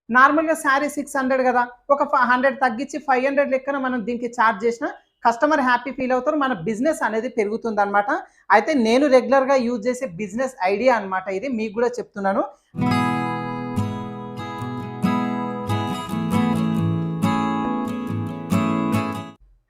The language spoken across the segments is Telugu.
నార్మల్‌గా శారీ 600 గదా! ఒక 100 తగ్గించి 500 లెక్కన మనం దీనికి చార్జ్ చేసినా కస్టమర్ హ్యాపీ ఫీల్ అవుతారు. మన బిజినెస్ అనేది పెరుగుతుందనమాట. అయితే నేను రెగ్యులర్‌గా యూజ్ చేసే బిజినెస్ ఐడియా అనమాట ఇది. మీకు గూడా చెప్తున్నాను.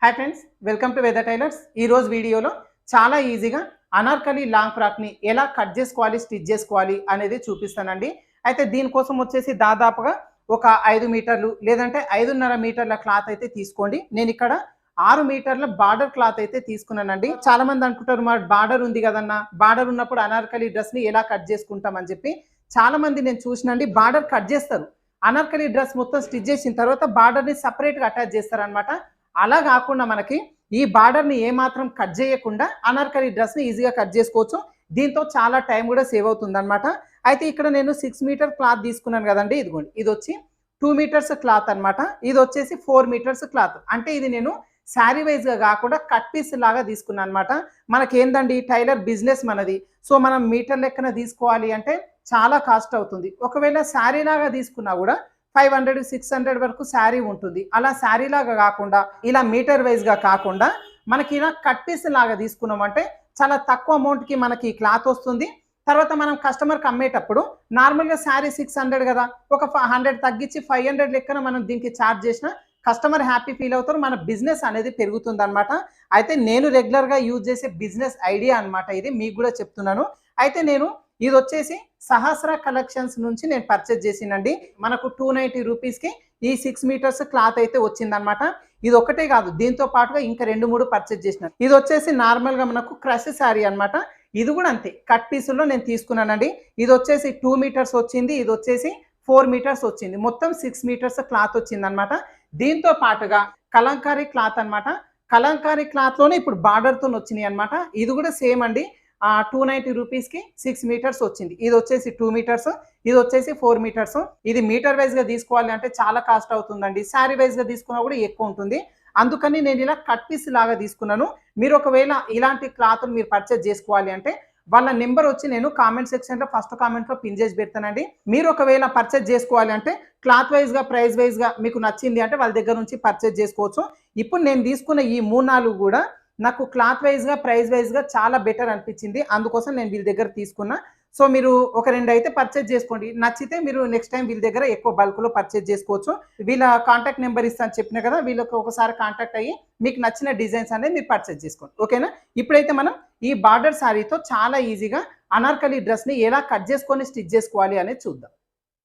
Hi friends, welcome to weather tailors. ఈరోజు వీడియోలో చాలా ఈజీగా అనార్కలి లాంగ్ ఫ్రాక్‌ని ఎలా కట్ చేసుకోవాలి, స్టిచ్ చేసుకోవాలి అనేది చూపిస్తానండి. అయితే దీనికోసం వచ్చేసి దాదాపుగా ఒక 5 మీటర్లు లేదంటే 5.5 మీటర్ల క్లాత్ అయితే తీసుకోండి. నేను ఇక్కడ 6 మీటర్ల బార్డర్ క్లాత్ అయితే తీసుకున్నానండి. చాలా మంది అనుకుంటారు మరి బార్డర్ ఉంది కదన్నా, బార్డర్ ఉన్నప్పుడు అనార్కలి డ్రెస్‌ని ఎలా కట్ చేసుకుంటాం అని చెప్పి. చాలా మంది నేను చూసినండి బార్డర్ కట్ చేస్తారు. అనార్కలి డ్రెస్ మొత్తం స్టిచ్ చేసిన తర్వాత బార్డర్‌ని సెపరేట్‌గా అటాచ్ చేస్తారనమాట. అలా కాకుండా మనకి ఈ బార్డర్‌ని ఏమాత్రం కట్ చేయకుండా అనార్కలి డ్రెస్‌ని ఈజీగా కట్ చేసుకోవచ్చు. దీంతో చాలా టైం కూడా సేవ్ అవుతుందనమాట. అయితే ఇక్కడ నేను 6 మీటర్ క్లాత్ తీసుకున్నాను కదండీ! ఇదిగోండి. ఇదొచ్చి 2 మీటర్స్ క్లాత్ అనమాట. ఇదొచ్చేసి 4 మీటర్స్ క్లాత్. అంటే ఇది నేను శారీ వైస్‌గా కాకుండా కట్ పీస్ లాగా తీసుకున్నాను అనమాట. మనకేందండి టైలర్ బిజినెస్ మనది. సో, మనం మీటర్ లెక్కన తీసుకోవాలి అంటే చాలా కాస్ట్ అవుతుంది. ఒకవేళ శారీ లాగా తీసుకున్నా కూడా 500, 600 వరకు శారీ ఉంటుంది. అలా శారీ లాగా కాకుండా ఇలా మీటర్ వైస్‌గా కాకుండా మనకి ఇలా కట్ పీస్ లాగా తీసుకున్నామంటే చాలా తక్కువ అమౌంట్‌కి మనకి క్లాత్ వస్తుంది. తర్వాత మనం కస్టమర్‌కి అమ్మేటప్పుడు నార్మల్‌గా శారీ 600 గదా! ఒక 100 తగ్గించి 500 లెక్కన మనం దీనికి చార్జ్ చేసినా కస్టమర్ హ్యాపీ ఫీల్ అవుతారు. మన బిజినెస్ అనేది పెరుగుతుందనమాట. అయితే నేను రెగ్యులర్‌గా యూజ్ చేసే బిజినెస్ ఐడియా అనమాట ఇది. మీకు కూడా చెప్తున్నాను. అయితే నేను ఇదొచ్చేసి సహస్ర కలెక్షన్స్ నుంచి నేను పర్చేజ్ చేసినండి. మనకు 290 రూపీస్‌కి ఈ 6 మీటర్స్ క్లాత్ అయితే వచ్చిందనమాట. ఇదొక్కటే కాదు, దీంతో పాటుగా ఇంకా 2, 3 పర్చేజ్ చేసినాను. ఇదొచ్చేసి నార్మల్‌గా మనకు క్రష్ శారీ అనమాట. ఇది కూడా అంతే కట్ పీసుల్లో నేను తీసుకున్నానండి. ఇదొచ్చేసి 2 మీటర్స్ వచ్చింది. ఇదొచ్చేసి 4 మీటర్స్ వచ్చింది. మొత్తం 6 మీటర్స్ క్లాత్ వచ్చిందనమాట. దీంతో పాటుగా కలంకారీ క్లాత్ అనమాట. కలంకారీ క్లాత్‌లోనే ఇప్పుడు బార్డర్‌తోని వచ్చినాయి అనమాట. ఇది కూడా సేమ్ అండి. 290 రూపీస్‌కి 6 మీటర్స్ వచ్చింది. ఇదొచ్చేసి 2 మీటర్స్, ఇదొచ్చేసి 4 మీటర్స్. ఇది మీటర్ వైస్‌గా తీసుకోవాలి అంటే చాలా కాస్ట్ అవుతుందండి. శారీ వైస్‌గా తీసుకున్నా కూడా ఎక్కువ ఉంటుంది. అందుకని నేను ఇలా కట్ పీస్ లాగా తీసుకున్నాను. మీరు ఒకవేళ ఇలాంటి క్లాత్‌లు మీరు పర్చేజ్ చేసుకోవాలి అంటే వాళ్ళ నెంబర్ వచ్చి నేను కామెంట్ సెక్షన్‌లో ఫస్ట్ కామెంట్‌లో పిన్ చేసి పెడతానండి. మీరు ఒకవేళ పర్చేజ్ చేసుకోవాలి అంటే క్లాత్ వైస్‌గా, ప్రైస్ వైస్‌గా మీకు నచ్చింది అంటే వాళ్ళ దగ్గర నుంచి పర్చేజ్ చేసుకోవచ్చు. ఇప్పుడు నేను తీసుకున్న ఈ 3, 4 కూడా నాకు క్లాత్ వైస్‌గా, ప్రైస్ వైస్‌గా చాలా బెటర్ అనిపించింది. అందుకోసం నేను వీళ్ళ దగ్గర తీసుకున్నా. సో, మీరు ఒక 2 అయితే పర్చేజ్ చేసుకోండి. నచ్చితే మీరు నెక్స్ట్ టైమ్ వీళ్ళ దగ్గర ఎక్కువ బల్క్‌లో పర్చేజ్ చేసుకోవచ్చు. వీళ్ళ కాంటాక్ట్ నెంబర్ ఇస్తాను చెప్పినా కదా! వీళ్ళకి ఒకసారి కాంటాక్ట్ అయ్యి మీకు నచ్చిన డిజైన్స్ అనేది మీరు పర్చేజ్ చేసుకోండి. ఓకేనా? ఇప్పుడైతే మనం ఈ బార్డర్ శారీతో చాలా ఈజీగా అనార్కలి డ్రెస్‌ని ఎలా కట్ చేసుకొని స్టిచ్ చేసుకోవాలి అనేది చూద్దాం.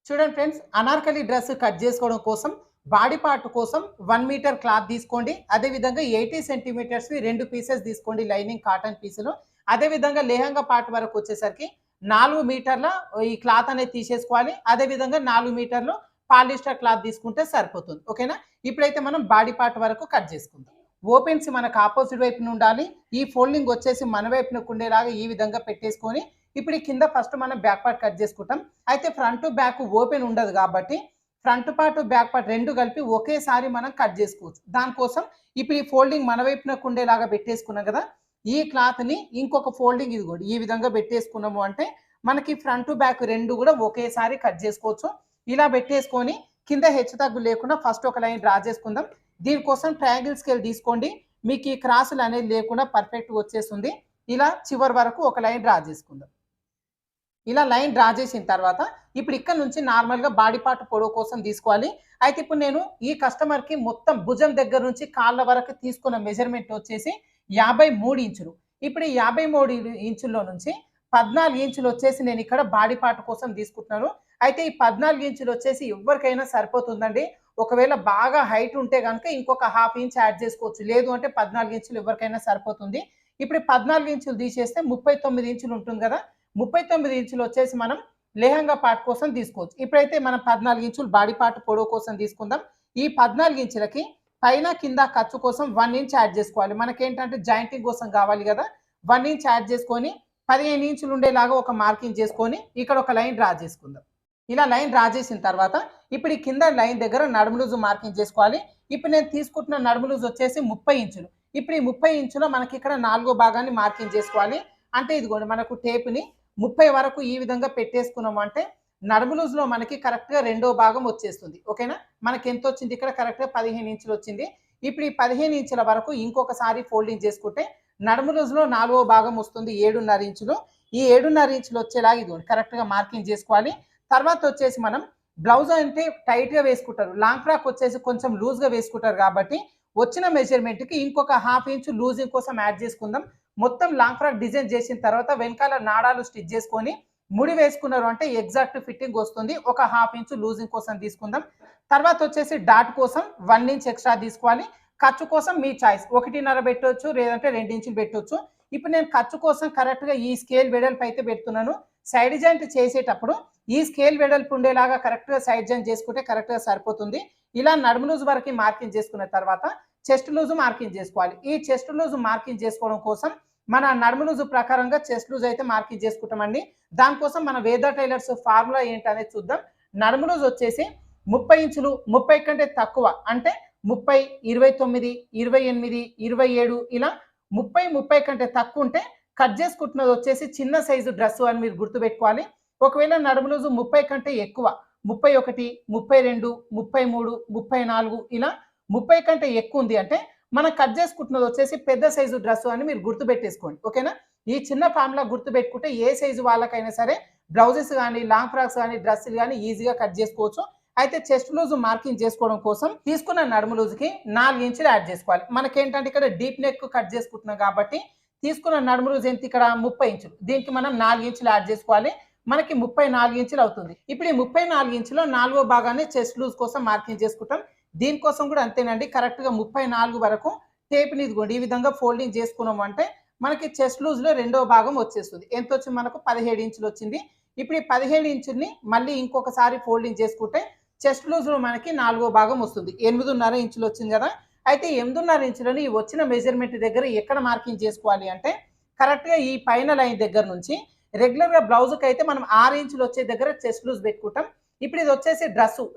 చూడండి ఫ్రెండ్స్, అనార్కలి డ్రెస్ కట్ చేసుకోవడం కోసం బాడీ పార్ట్ కోసం 1 మీటర్ క్లాత్ తీసుకోండి. అదేవిధంగా 80 సెంటీమీటర్స్‌వి 2 పీసెస్ తీసుకోండి లైనింగ్ కాటన్ పీసులు. అదేవిధంగా లెహంగా పార్ట్ వరకు వచ్చేసరికి 4 మీటర్ల ఈ క్లాత్ అనేది తీసేసుకోవాలి. అదేవిధంగా 4 మీటర్లు పాలిస్టర్ క్లాత్ తీసుకుంటే సరిపోతుంది. ఓకేనా? ఇప్పుడైతే మనం బాడీ పార్ట్ వరకు కట్ చేసుకుందాం. ఓపెన్స్ మనకు ఆపోజిట్ వైపున ఉండాలి. ఈ ఫోల్డింగ్ వచ్చేసి మన వైపునకు ఉండేలాగా ఈ విధంగా పెట్టేసుకొని ఇప్పుడు ఈ కింద ఫస్ట్ మనం బ్యాక్ పార్ట్ కట్ చేసుకుంటాం. అయితే ఫ్రంట్ బ్యాక్ ఓపెన్ ఉండదు కాబట్టి ఫ్రంట్ పార్ట్, బ్యాక్ పార్ట్ 2 కలిపి ఒకేసారి మనం కట్ చేసుకోవచ్చు. దానికోసం ఇప్పుడు ఈ ఫోల్డింగ్ మన వైపునకు ఉండేలాగా పెట్టేసుకున్నాం కదా! ఈ క్లాత్‌ని ఇంకొక ఫోల్డింగ్ ఇదిగోండి ఈ విధంగా పెట్టేసుకున్నాము అంటే మనకి ఫ్రంట్, బ్యాక్ 2 కూడా ఒకేసారి కట్ చేసుకోవచ్చు. ఇలా పెట్టేసుకొని కింద హెచ్చుతగ్గు లేకుండా ఫస్ట్ ఒక లైన్ డ్రా చేసుకుందాం. దీనికోసం ట్రయాంగిల్ స్కేల్ తీసుకోండి. మీకు ఈ క్రాసులు అనేది లేకుండా పర్ఫెక్ట్‌గా వచ్చేస్తుంది. ఇలా చివరి వరకు ఒక లైన్ డ్రా చేసుకుందాం. ఇలా లైన్ డ్రా చేసిన తర్వాత ఇప్పుడు ఇక్కడ నుంచి నార్మల్‌గా బాడీ పార్ట్ పొడవు కోసం తీసుకోవాలి. అయితే ఇప్పుడు నేను ఈ కస్టమర్‌కి మొత్తం భుజం దగ్గర నుంచి కాళ్ళ వరకు తీసుకున్న మెజర్‌మెంట్ వచ్చేసి 53 ఇంచులు. ఇప్పుడు ఈ 53 ఇంచుల్లో నుంచి 14 ఇంచులు వచ్చేసి నేను ఇక్కడ బాడీ పార్ట్ కోసం తీసుకుంటున్నాను. అయితే ఈ 14 ఇంచులు వచ్చేసి ఎవరికైనా సరిపోతుందండి. ఒకవేళ బాగా హైట్ ఉంటే గనుక ఇంకొక హాఫ్ ఇంచ్ యాడ్ చేసుకోవచ్చు. లేదు అంటే 14 ఇంచులు ఎవరికైనా సరిపోతుంది. ఇప్పుడు 14 ఇంచులు తీసేస్తే 39 ఇంచులు ఉంటుంది కదా! 39 ఇంచులు వచ్చేసి మనం లెహంగా పార్ట్ కోసం తీసుకోవచ్చు. ఇప్పుడైతే మనం 14 ఇంచులు బాడీ పార్ట్ పొడవు కోసం తీసుకుందాం. ఈ 14 ఇంచులకి పైన కింద ఖర్చు కోసం 1 ఇంచ్ యాడ్ చేసుకోవాలి. మనకేంటంటే జాయింటింగ్ కోసం కావాలి కదా! 1 ఇంచ్ యాడ్ చేసుకొని 15 ఇంచులు ఉండేలాగా ఒక మార్కింగ్ చేసుకొని ఇక్కడ ఒక లైన్ డ్రా చేసుకుందాం. ఇలా లైన్ డ్రా చేసిన తర్వాత ఇప్పుడు ఈ కింద లైన్ దగ్గర నడుము లూజ్ మార్కింగ్ చేసుకోవాలి. ఇప్పుడు నేను తీసుకుంటున్న నడుము లూజ్ వచ్చేసి 30 ఇంచులు. ఇప్పుడు ఈ 30 ఇంచులో మనకి ఇక్కడ 4 భాగాన్ని మార్కింగ్ చేసుకోవాలి. అంటే ఇదిగోండి మనకు టేప్‌ని 30 వరకు ఈ విధంగా పెట్టేసుకున్నాము అంటే నడుము లూజ్లో మనకి కరెక్ట్గా రెండో భాగం వచ్చేస్తుంది. ఓకేనా, మనకి ఎంత వచ్చింది ఇక్కడ కరెక్ట్గా 15 ఇంచులు వచ్చింది. ఇప్పుడు ఈ 15 ఇంచుల వరకు ఇంకొకసారి ఫోల్డింగ్ చేసుకుంటే నడుము లూజ్లో నాలుగో భాగం వస్తుంది 7.5 ఇంచులు. ఈ 7.5 ఇంచులు వచ్చేలా ఇది కరెక్ట్గా మార్కింగ్ చేసుకోవాలి. తర్వాత వచ్చేసి మనం బ్లౌజ్ అంటే టైట్గా వేసుకుంటారు, లాంగ్ ఫ్రాక్ వచ్చేసి కొంచెం లూజ్గా వేసుకుంటారు కాబట్టి వచ్చిన మెజర్మెంట్కి ఇంకొక హాఫ్ ఇంచు లూజింగ్ కోసం యాడ్ చేసుకుందాం. మొత్తం లాంగ్ ఫ్రాక్ డిజైన్ చేసిన తర్వాత వెనకాల నాడాలు స్టిచ్ చేసుకొని ముడి వేసుకున్నారు అంటే ఎగ్జాక్ట్ ఫిట్టింగ్ వస్తుంది. ఒక హాఫ్ ఇంచు లూజింగ్ కోసం తీసుకుందాం. తర్వాత వచ్చేసి డాట్ కోసం 1 ఇంచ్ ఎక్స్ట్రా తీసుకోవాలి. ఖర్చు కోసం మీ చాయిస్, 1.5 పెట్టవచ్చు లేదంటే 2 ఇంచులు పెట్టవచ్చు. ఇప్పుడు నేను ఖర్చు కోసం కరెక్ట్గా ఈ స్కేల్ వెడల్పు అయితే పెడుతున్నాను. సైడ్ జాయింట్ చేసేటప్పుడు ఈ స్కేల్ వెడల్పు ఉండేలాగా కరెక్ట్గా సైడ్ జాయింట్ చేసుకుంటే కరెక్ట్గా సరిపోతుంది. ఇలా నడుము లూజ్ వరకు మార్కింగ్ చేసుకున్న తర్వాత చెస్ట్ లూజ్ మార్కింగ్ చేసుకోవాలి. ఈ చెస్ట్ లూజ్ మార్కింగ్ చేసుకోవడం కోసం మన నడుము లూజ్ ప్రకారంగా చెస్ట్ లూజ్ అయితే మార్కింగ్ చేసుకుంటామండి. దానికోసం మన వేద టైలర్స్ ఫార్ములా ఏంటనేది చూద్దాం. నడుము లూజ్ వచ్చేసి 30 ఇంచులు, 30 కంటే తక్కువ అంటే 30, 29, 28, 27 ఇలా 30 కంటే తక్కువ ఉంటే కట్ చేసుకుంటున్నది వచ్చేసి చిన్న సైజు డ్రెస్ అని మీరు గుర్తుపెట్టుకోవాలి. ఒకవేళ నడుము లూజు 30 కంటే ఎక్కువ 31, 32, 33, 34 ఇలా 30 కంటే ఎక్కువ ఉంది అంటే మనం కట్ చేసుకుంటున్నది వచ్చేసి పెద్ద సైజు డ్రెస్ అని మీరు గుర్తుపెట్టేసుకోండి. ఓకేనా, ఈ చిన్న ఫార్ములా గుర్తుపెట్టుకుంటే ఏ సైజు వాళ్ళకైనా సరే బ్లౌజెస్ కానీ లాంగ్ ఫ్రాక్స్ కానీ డ్రెస్సులు కానీ ఈజీగా కట్ చేసుకోవచ్చు. అయితే చెస్ట్ లూజ్ మార్కింగ్ చేసుకోవడం కోసం తీసుకున్న నడుము లూజ్కి 4 ఇంచులు యాడ్ చేసుకోవాలి. మనకేంటంటే ఇక్కడ డీప్ నెక్ కట్ చేసుకుంటున్నాం కాబట్టి తీసుకున్న నడుము లూజ్ ఎంత ఇక్కడ 30 ఇంచులు, దీనికి మనం 4 ఇంచులు యాడ్ చేసుకోవాలి. మనకి 34 ఇంచులు అవుతుంది. ఇప్పుడు ఈ 34 ఇంచులో 4వ భాగాన్ని చెస్ట్ లూజ్ కోసం మార్కింగ్ చేసుకుంటాం. దీనికోసం కూడా అంతేనండి, కరెక్ట్గా 34 వరకు టేప్ని ఇదిగోండి ఈ విధంగా ఫోల్డింగ్ చేసుకున్నాం అంటే మనకి చెస్ట్ లూజ్లో రెండవ భాగం వచ్చేస్తుంది. ఎంత వచ్చింది మనకు 17 ఇంచులు వచ్చింది. ఇప్పుడు ఈ 17 ఇంచుల్ని మళ్ళీ ఇంకొకసారి ఫోల్డింగ్ చేసుకుంటే చెస్ట్ లూజ్లో మనకి 4వ భాగం వస్తుంది. 8.5 ఇంచులు వచ్చింది కదా. అయితే 8.5 ఇంచులని వచ్చిన మెజర్మెంట్ దగ్గర ఎక్కడ మార్కింగ్ చేసుకోవాలి అంటే కరెక్ట్గా ఈ పైన లైన్ దగ్గర నుంచి రెగ్యులర్గా బ్లౌజ్కి అయితే మనం 6 ఇంచులు వచ్చే దగ్గర చెస్ట్ లూజ్ పెట్టుకుంటాం. ఇప్పుడు ఇది వచ్చేసి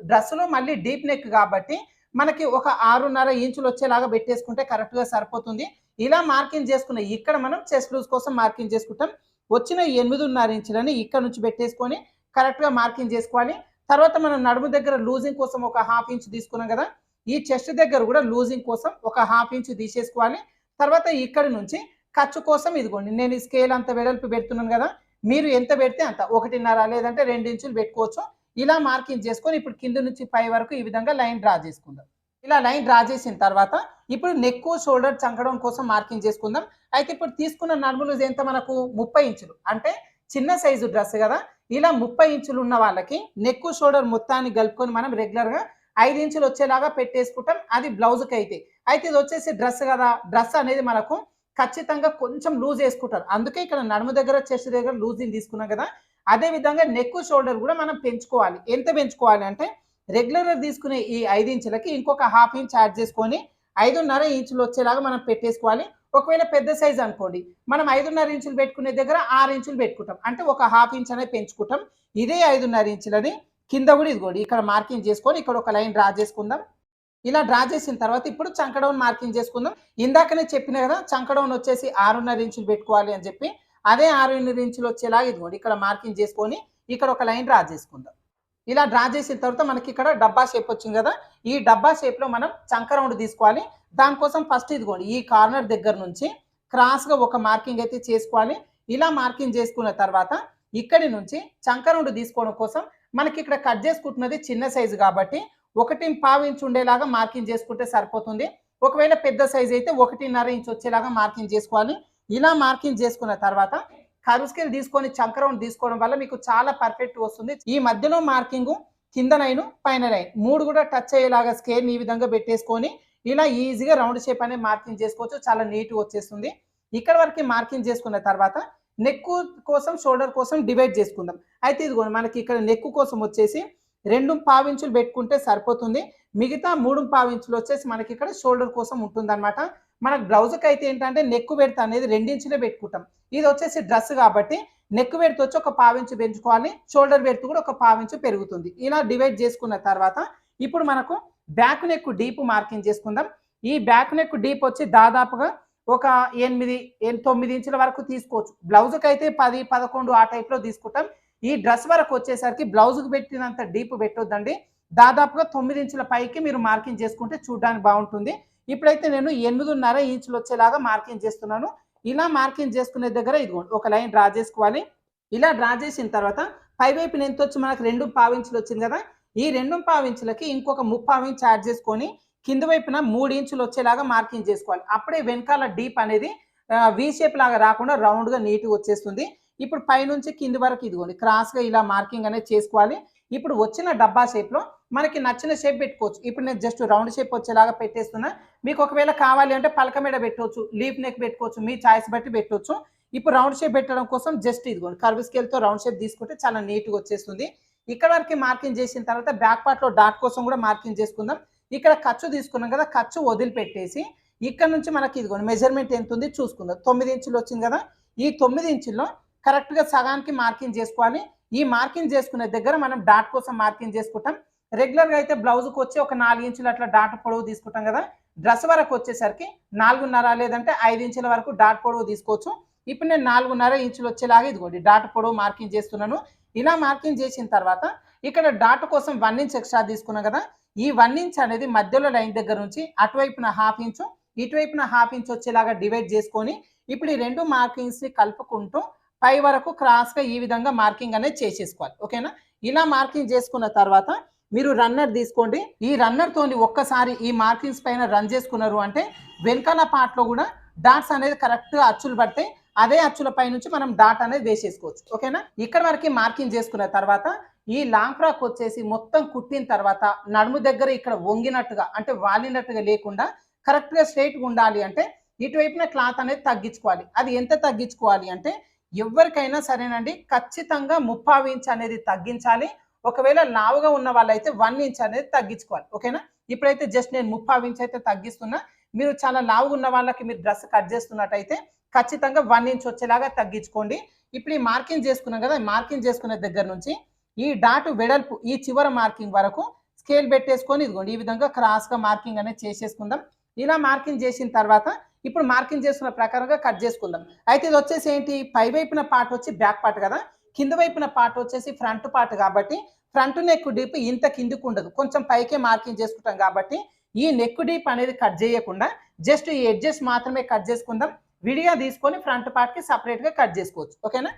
డ్రెస్సులో మళ్ళీ డీప్ నెక్ కాబట్టి మనకి ఒక 6.5 ఇంచులు వచ్చేలాగా పెట్టేసుకుంటే కరెక్ట్గా సరిపోతుంది. ఇలా మార్కింగ్ చేసుకున్న ఇక్కడ మనం చెస్ట్ లూజ్ కోసం మార్కింగ్ చేసుకుంటాం. వచ్చిన 8.5 ఇంచులని ఇక్కడ నుంచి పెట్టేసుకొని కరెక్ట్గా మార్కింగ్ చేసుకోవాలి. తర్వాత మనం నడుము దగ్గర లూజింగ్ కోసం ఒక హాఫ్ ఇంచ్ తీసుకున్నాం కదా, ఈ చెస్ట్ దగ్గర కూడా లూజింగ్ కోసం ఒక హాఫ్ ఇంచ్ తీసేసుకోవాలి. తర్వాత ఇక్కడి నుంచి ఖర్చు కోసం ఇదిగోండి నేను ఈ స్కేల్ అంత వెడల్పు పెడుతున్నాను కదా, మీరు ఎంత పెడితే అంత 1.5 లేదంటే 2 ఇంచులు పెట్టుకోవచ్చు. ఇలా మార్కింగ్ చేసుకొని ఇప్పుడు కింద నుంచి పై వరకు ఈ విధంగా లైన్ డ్రా చేసుకుందాం. ఇలా లైన్ డ్రా చేసిన తర్వాత ఇప్పుడు నెక్ షోల్డర్ చంకడం కోసం మార్కింగ్ చేసుకుందాం. అయితే ఇప్పుడు తీసుకున్న నడుము లూజ్ ఎంత మనకు 30 ఇంచులు అంటే చిన్న సైజు డ్రెస్ కదా. ఇలా 30 ఇంచులు ఉన్న వాళ్ళకి నెక్ షోల్డర్ మొత్తాన్ని కలుపుకొని మనం రెగ్యులర్గా 5 ఇంచులు వచ్చేలాగా పెట్టేసుకుంటాం. అది బ్లౌజ్కి అయితే ఇది వచ్చేసి డ్రెస్ కదా, డ్రెస్ అనేది మనకు ఖచ్చితంగా కొంచెం లూజ్ వేసుకుంటారు. అందుకే ఇక్కడ నడుము దగ్గర చెస్ట్ దగ్గర లూజింగ్ తీసుకున్నాం కదా. అదే విధంగా నెక్ షోల్డర్ కూడా మనం పెంచుకోవాలి. ఎంత పెంచుకోవాలి అంటే రెగ్యులర్గా తీసుకునే ఈ 5 ఇంచులకి ఇంకొక హాఫ్ ఇంచ్ యాడ్ చేసుకొని 5.5 ఇంచులు వచ్చేలాగా మనం పెట్టేసుకోవాలి. ఒకవేళ పెద్ద సైజ్ అనుకోండి మనం 5.5 ఇంచులు పెట్టుకునే దగ్గర 6 ఇంచులు పెట్టుకుంటాం, అంటే ఒక హాఫ్ ఇంచ్ అనేది పెంచుకుంటాం. ఇదే 5.5 ఇంచులని కింద కూడా ఇదిగోండి ఇక్కడ మార్కింగ్ చేసుకొని ఇక్కడ ఒక లైన్ డ్రా చేసుకుందాం. ఇలా డ్రా చేసిన తర్వాత ఇప్పుడు చంకడౌన్ మార్కింగ్ చేసుకుందాం. ఇందాకనే చెప్పిన కదా చంకడౌన్ వచ్చేసి 6.5 ఇంచులు పెట్టుకోవాలి అని చెప్పి, అదే 6.5 ఇంచులు వచ్చేలాగా ఇదిగోండి ఇక్కడ మార్కింగ్ చేసుకొని ఇక్కడ ఒక లైన్ డ్రా చేసుకుందాం. ఇలా డ్రా చేసిన తర్వాత మనకి ఇక్కడ డబ్బా షేప్ వచ్చింది కదా, ఈ డబ్బా షేప్లో మనం చంక రౌండ్ తీసుకోవాలి. దానికోసం ఫస్ట్ ఇదిగోండి ఈ కార్నర్ దగ్గర నుంచి క్రాస్గా ఒక మార్కింగ్ అయితే చేసుకోవాలి. ఇలా మార్కింగ్ చేసుకున్న తర్వాత ఇక్కడి నుంచి చంక రౌండ్ తీసుకోవడం కోసం మనకి ఇక్కడ కట్ చేసుకుంటున్నది చిన్న సైజు కాబట్టి 1.5 ఇంచ్ ఉండేలాగా మార్కింగ్ చేసుకుంటే సరిపోతుంది. ఒకవేళ పెద్ద సైజ్ అయితే 1.5 ఇంచ్ వచ్చేలాగా మార్కింగ్ చేసుకోవాలి. ఇలా మార్కింగ్ చేసుకున్న తర్వాత కర్వ్ స్కేల్ తీసుకొని చంక రౌండ్ తీసుకోవడం వల్ల మీకు చాలా పర్ఫెక్ట్ వస్తుంది. ఈ మధ్యలో మార్కింగ్ కింద లైన్ పైన లైన్ 3 కూడా టచ్ అయ్యేలాగా స్కేల్ ఈ విధంగా పెట్టేసుకొని ఇలా ఈజీగా రౌండ్ షేప్ అనేది మార్కింగ్ చేసుకోవచ్చు. చాలా నీట్గా వచ్చేస్తుంది. ఇక్కడ వరకు మార్కింగ్ చేసుకున్న తర్వాత నెక్ కోసం షోల్డర్ కోసం డివైడ్ చేసుకుందాం. అయితే ఇదిగోండి మనకి ఇక్కడ నెక్ కోసం వచ్చేసి 2.5 ఇంచులు పెట్టుకుంటే సరిపోతుంది. మిగతా 3.5 ఇంచులు వచ్చేసి మనకి ఇక్కడ షోల్డర్ కోసం ఉంటుంది అనమాట. మనకు బ్లౌజ్కి అయితే ఏంటంటే నెక్ బెడ్త్ అనేది 2 ఇంచులే పెట్టుకుంటాం. ఇది వచ్చేసి డ్రెస్ కాబట్టి నెక్ బెడ్త్ వచ్చి ఒక 1/2 ఇంచు పెంచుకోవాలి, షోల్డర్ బెడ్త్ కూడా ఒక 1/2 ఇంచు పెరుగుతుంది. ఇలా డివైడ్ చేసుకున్న తర్వాత ఇప్పుడు మనకు బ్యాక్ నెక్ డీప్ మార్కింగ్ చేసుకుందాం. ఈ బ్యాక్ నెక్ డీప్ వచ్చి దాదాపుగా ఒక 8, 9 ఇంచుల వరకు తీసుకోవచ్చు. బ్లౌజ్కి అయితే 10, 11 ఆ టైప్లో తీసుకుంటాం. ఈ డ్రెస్ వరకు వచ్చేసరికి బ్లౌజ్కి పెట్టినంత డీప్ పెట్టొద్దండి. దాదాపుగా 9 ఇంచుల పైకి మీరు మార్కింగ్ చేసుకుంటే చూడడానికి బాగుంటుంది. ఇప్పుడైతే నేను 8.5 ఇంచులు వచ్చేలాగా మార్కింగ్ చేస్తున్నాను. ఇలా మార్కింగ్ చేసుకునే దగ్గర ఇదిగోండి ఒక లైన్ డ్రా చేసుకోవాలి. ఇలా డ్రా చేసిన తర్వాత పై వైపున ఎంత వచ్చి మనకు 2.5 ఇంచులు వచ్చింది కదా, ఈ 2.5 ఇంచులకి ఇంకొక 3.5 ఇంచ్ యాడ్ చేసుకొని కింద వైపున 3 ఇంచులు వచ్చేలాగా మార్కింగ్ చేసుకోవాలి. అప్పుడే వెనకాల డీప్ అనేది వి షేప్ లాగా రాకుండా రౌండ్గా నీట్గా వచ్చేస్తుంది. ఇప్పుడు పైనుంచి కింది వరకు ఇదిగోండి క్రాస్గా ఇలా మార్కింగ్ అనేది చేసుకోవాలి. ఇప్పుడు వచ్చిన డబ్బా షేప్లో మనకి నచ్చిన షేప్ పెట్టుకోవచ్చు. ఇప్పుడు నేను జస్ట్ రౌండ్ షేప్ వచ్చేలాగా పెట్టేస్తున్నా. మీకు ఒకవేళ కావాలి అంటే పలక మీద పెట్టవచ్చు, లీఫ్ నెక్ పెట్టుకోవచ్చు, మీ చాయిస్ బట్టి పెట్టవచ్చు. ఇప్పుడు రౌండ్ షేప్ పెట్టడం కోసం జస్ట్ ఇదిగోండి కర్వ్ స్కేల్తో రౌండ్ షేప్ తీసుకుంటే చాలా నీట్గా వచ్చేస్తుంది. ఇక్కడ వరకు మార్కింగ్ చేసిన తర్వాత బ్యాక్ పార్ట్లో డాట్ కోసం కూడా మార్కింగ్ చేసుకుందాం. ఇక్కడ ఖర్చు తీసుకున్నాం కదా, ఖర్చు వదిలిపెట్టేసి ఇక్కడ నుంచి మనకి ఇదిగోండి మెజర్మెంట్ ఎంత ఉంది చూసుకుందాం. 9 ఇంచులు వచ్చింది కదా, ఈ 9 ఇంచుల్లో కరెక్ట్గా సగానికి మార్కింగ్ చేసుకోవాలి. ఈ మార్కింగ్ చేసుకునే దగ్గర మనం డాట్ కోసం మార్కింగ్ చేసుకుంటాం. రెగ్యులర్గా అయితే బ్లౌజ్కి వచ్చి ఒక 4 ఇంచులు అట్లా డాట్ పొడవు తీసుకుంటాం కదా, డ్రెస్ వరకు వచ్చేసరికి 4.5 లేదంటే 5 ఇంచుల వరకు డాట్ పొడవు తీసుకోవచ్చు. ఇప్పుడు నేను 4.5 ఇంచులు వచ్చేలాగా ఇదిగోండి డాట్ పొడవు మార్కింగ్ చేస్తున్నాను. ఇలా మార్కింగ్ చేసిన తర్వాత ఇక్కడ డాట్ కోసం 1 ఇంచ్ ఎక్స్ట్రా తీసుకున్నాం కదా, ఈ 1 ఇంచ్ అనేది మధ్యలో లైన్ దగ్గర నుంచి అటువైపున 1/2 ఇంచు ఇటువైపున 1/2 ఇంచ్ వచ్చేలాగా డివైడ్ చేసుకొని ఇప్పుడు ఈ రెండు మార్కింగ్స్ని కలుపుకుంటూ పై వరకు క్రాస్గా ఈ విధంగా మార్కింగ్ అనేది చేసేసుకోవాలి. ఓకేనా? ఇలా మార్కింగ్ చేసుకున్న తర్వాత మీరు రన్నర్ తీసుకోండి. ఈ రన్నర్ తోని ఒక్కసారి ఈ మార్కింగ్స్ పైన రన్ చేసుకున్నారు అంటే వెనకాల పార్ట్లో కూడా డాట్స్ అనేది కరెక్ట్గా అచ్చులు పడతాయి. అదే అచ్చుల పై నుంచి మనం డాట్ అనేది వేసేసుకోవచ్చు. ఓకేనా? ఇక్కడ వరకు మార్కింగ్ చేసుకున్న తర్వాత ఈ లాంగ్ ఫ్రాక్ వచ్చేసి మొత్తం కుట్టిన తర్వాత నడుము దగ్గర ఇక్కడ వంగినట్టుగా అంటే వాలినట్టుగా లేకుండా కరెక్ట్గా స్ట్రైట్గా ఉండాలి అంటే ఇటువైపున క్లాత్ అనేది తగ్గించుకోవాలి. అది ఎంత తగ్గించుకోవాలి అంటే ఎవరికైనా సరేనండి ఖచ్చితంగా 3/4 ఇంచ్ అనేది తగ్గించాలి. ఒకవేళ లావుగా ఉన్న వాళ్ళైతే 1 ఇంచ్ అనేది తగ్గించుకోవాలి. ఓకేనా? ఇప్పుడైతే జస్ట్ నేను 3/4 ఇంచ్ అయితే తగ్గిస్తున్నా. మీరు చాలా లావుగా ఉన్న వాళ్ళకి మీరు డ్రెస్ కట్ చేస్తున్నట్టయితే ఖచ్చితంగా 1 ఇంచ్ వచ్చేలాగా తగ్గించుకోండి. ఇప్పుడు ఈ మార్కింగ్ చేసుకున్నాం కదా, మార్కింగ్ చేసుకునే దగ్గర నుంచి ఈ డాట్ వెడల్పు ఈ చివరి మార్కింగ్ వరకు స్కేల్ పెట్టేసుకొని ఇదిగోండి ఈ విధంగా క్రాస్గా మార్కింగ్ అనేది చేసేసుకుందాం. ఇలా మార్కింగ్ చేసిన తర్వాత ఇప్పుడు మార్కింగ్ చేసుకున్న ప్రకారంగా కట్ చేసుకుందాం. అయితే ఇది వచ్చేసి ఏంటి, పై వైపున పార్ట్ వచ్చి బ్యాక్ పార్ట్ కదా, కింద వైపున పార్ట్ వచ్చేసి ఫ్రంట్ పార్ట్ కాబట్టి ఫ్రంట్ నెక్ డీప్ ఇంత కిందికి ఉండదు, కొంచెం పైకే మార్కింగ్ చేసుకుంటాం కాబట్టి ఈ నెక్ డీప్ అనేది కట్ చేయకుండా జస్ట్ ఈ ఎడ్జెస్ మాత్రమే కట్ చేసుకుందాం. విడిగా తీసుకొని ఫ్రంట్ పార్ట్కి సపరేట్గా కట్ చేసుకోవచ్చు. ఓకేనా?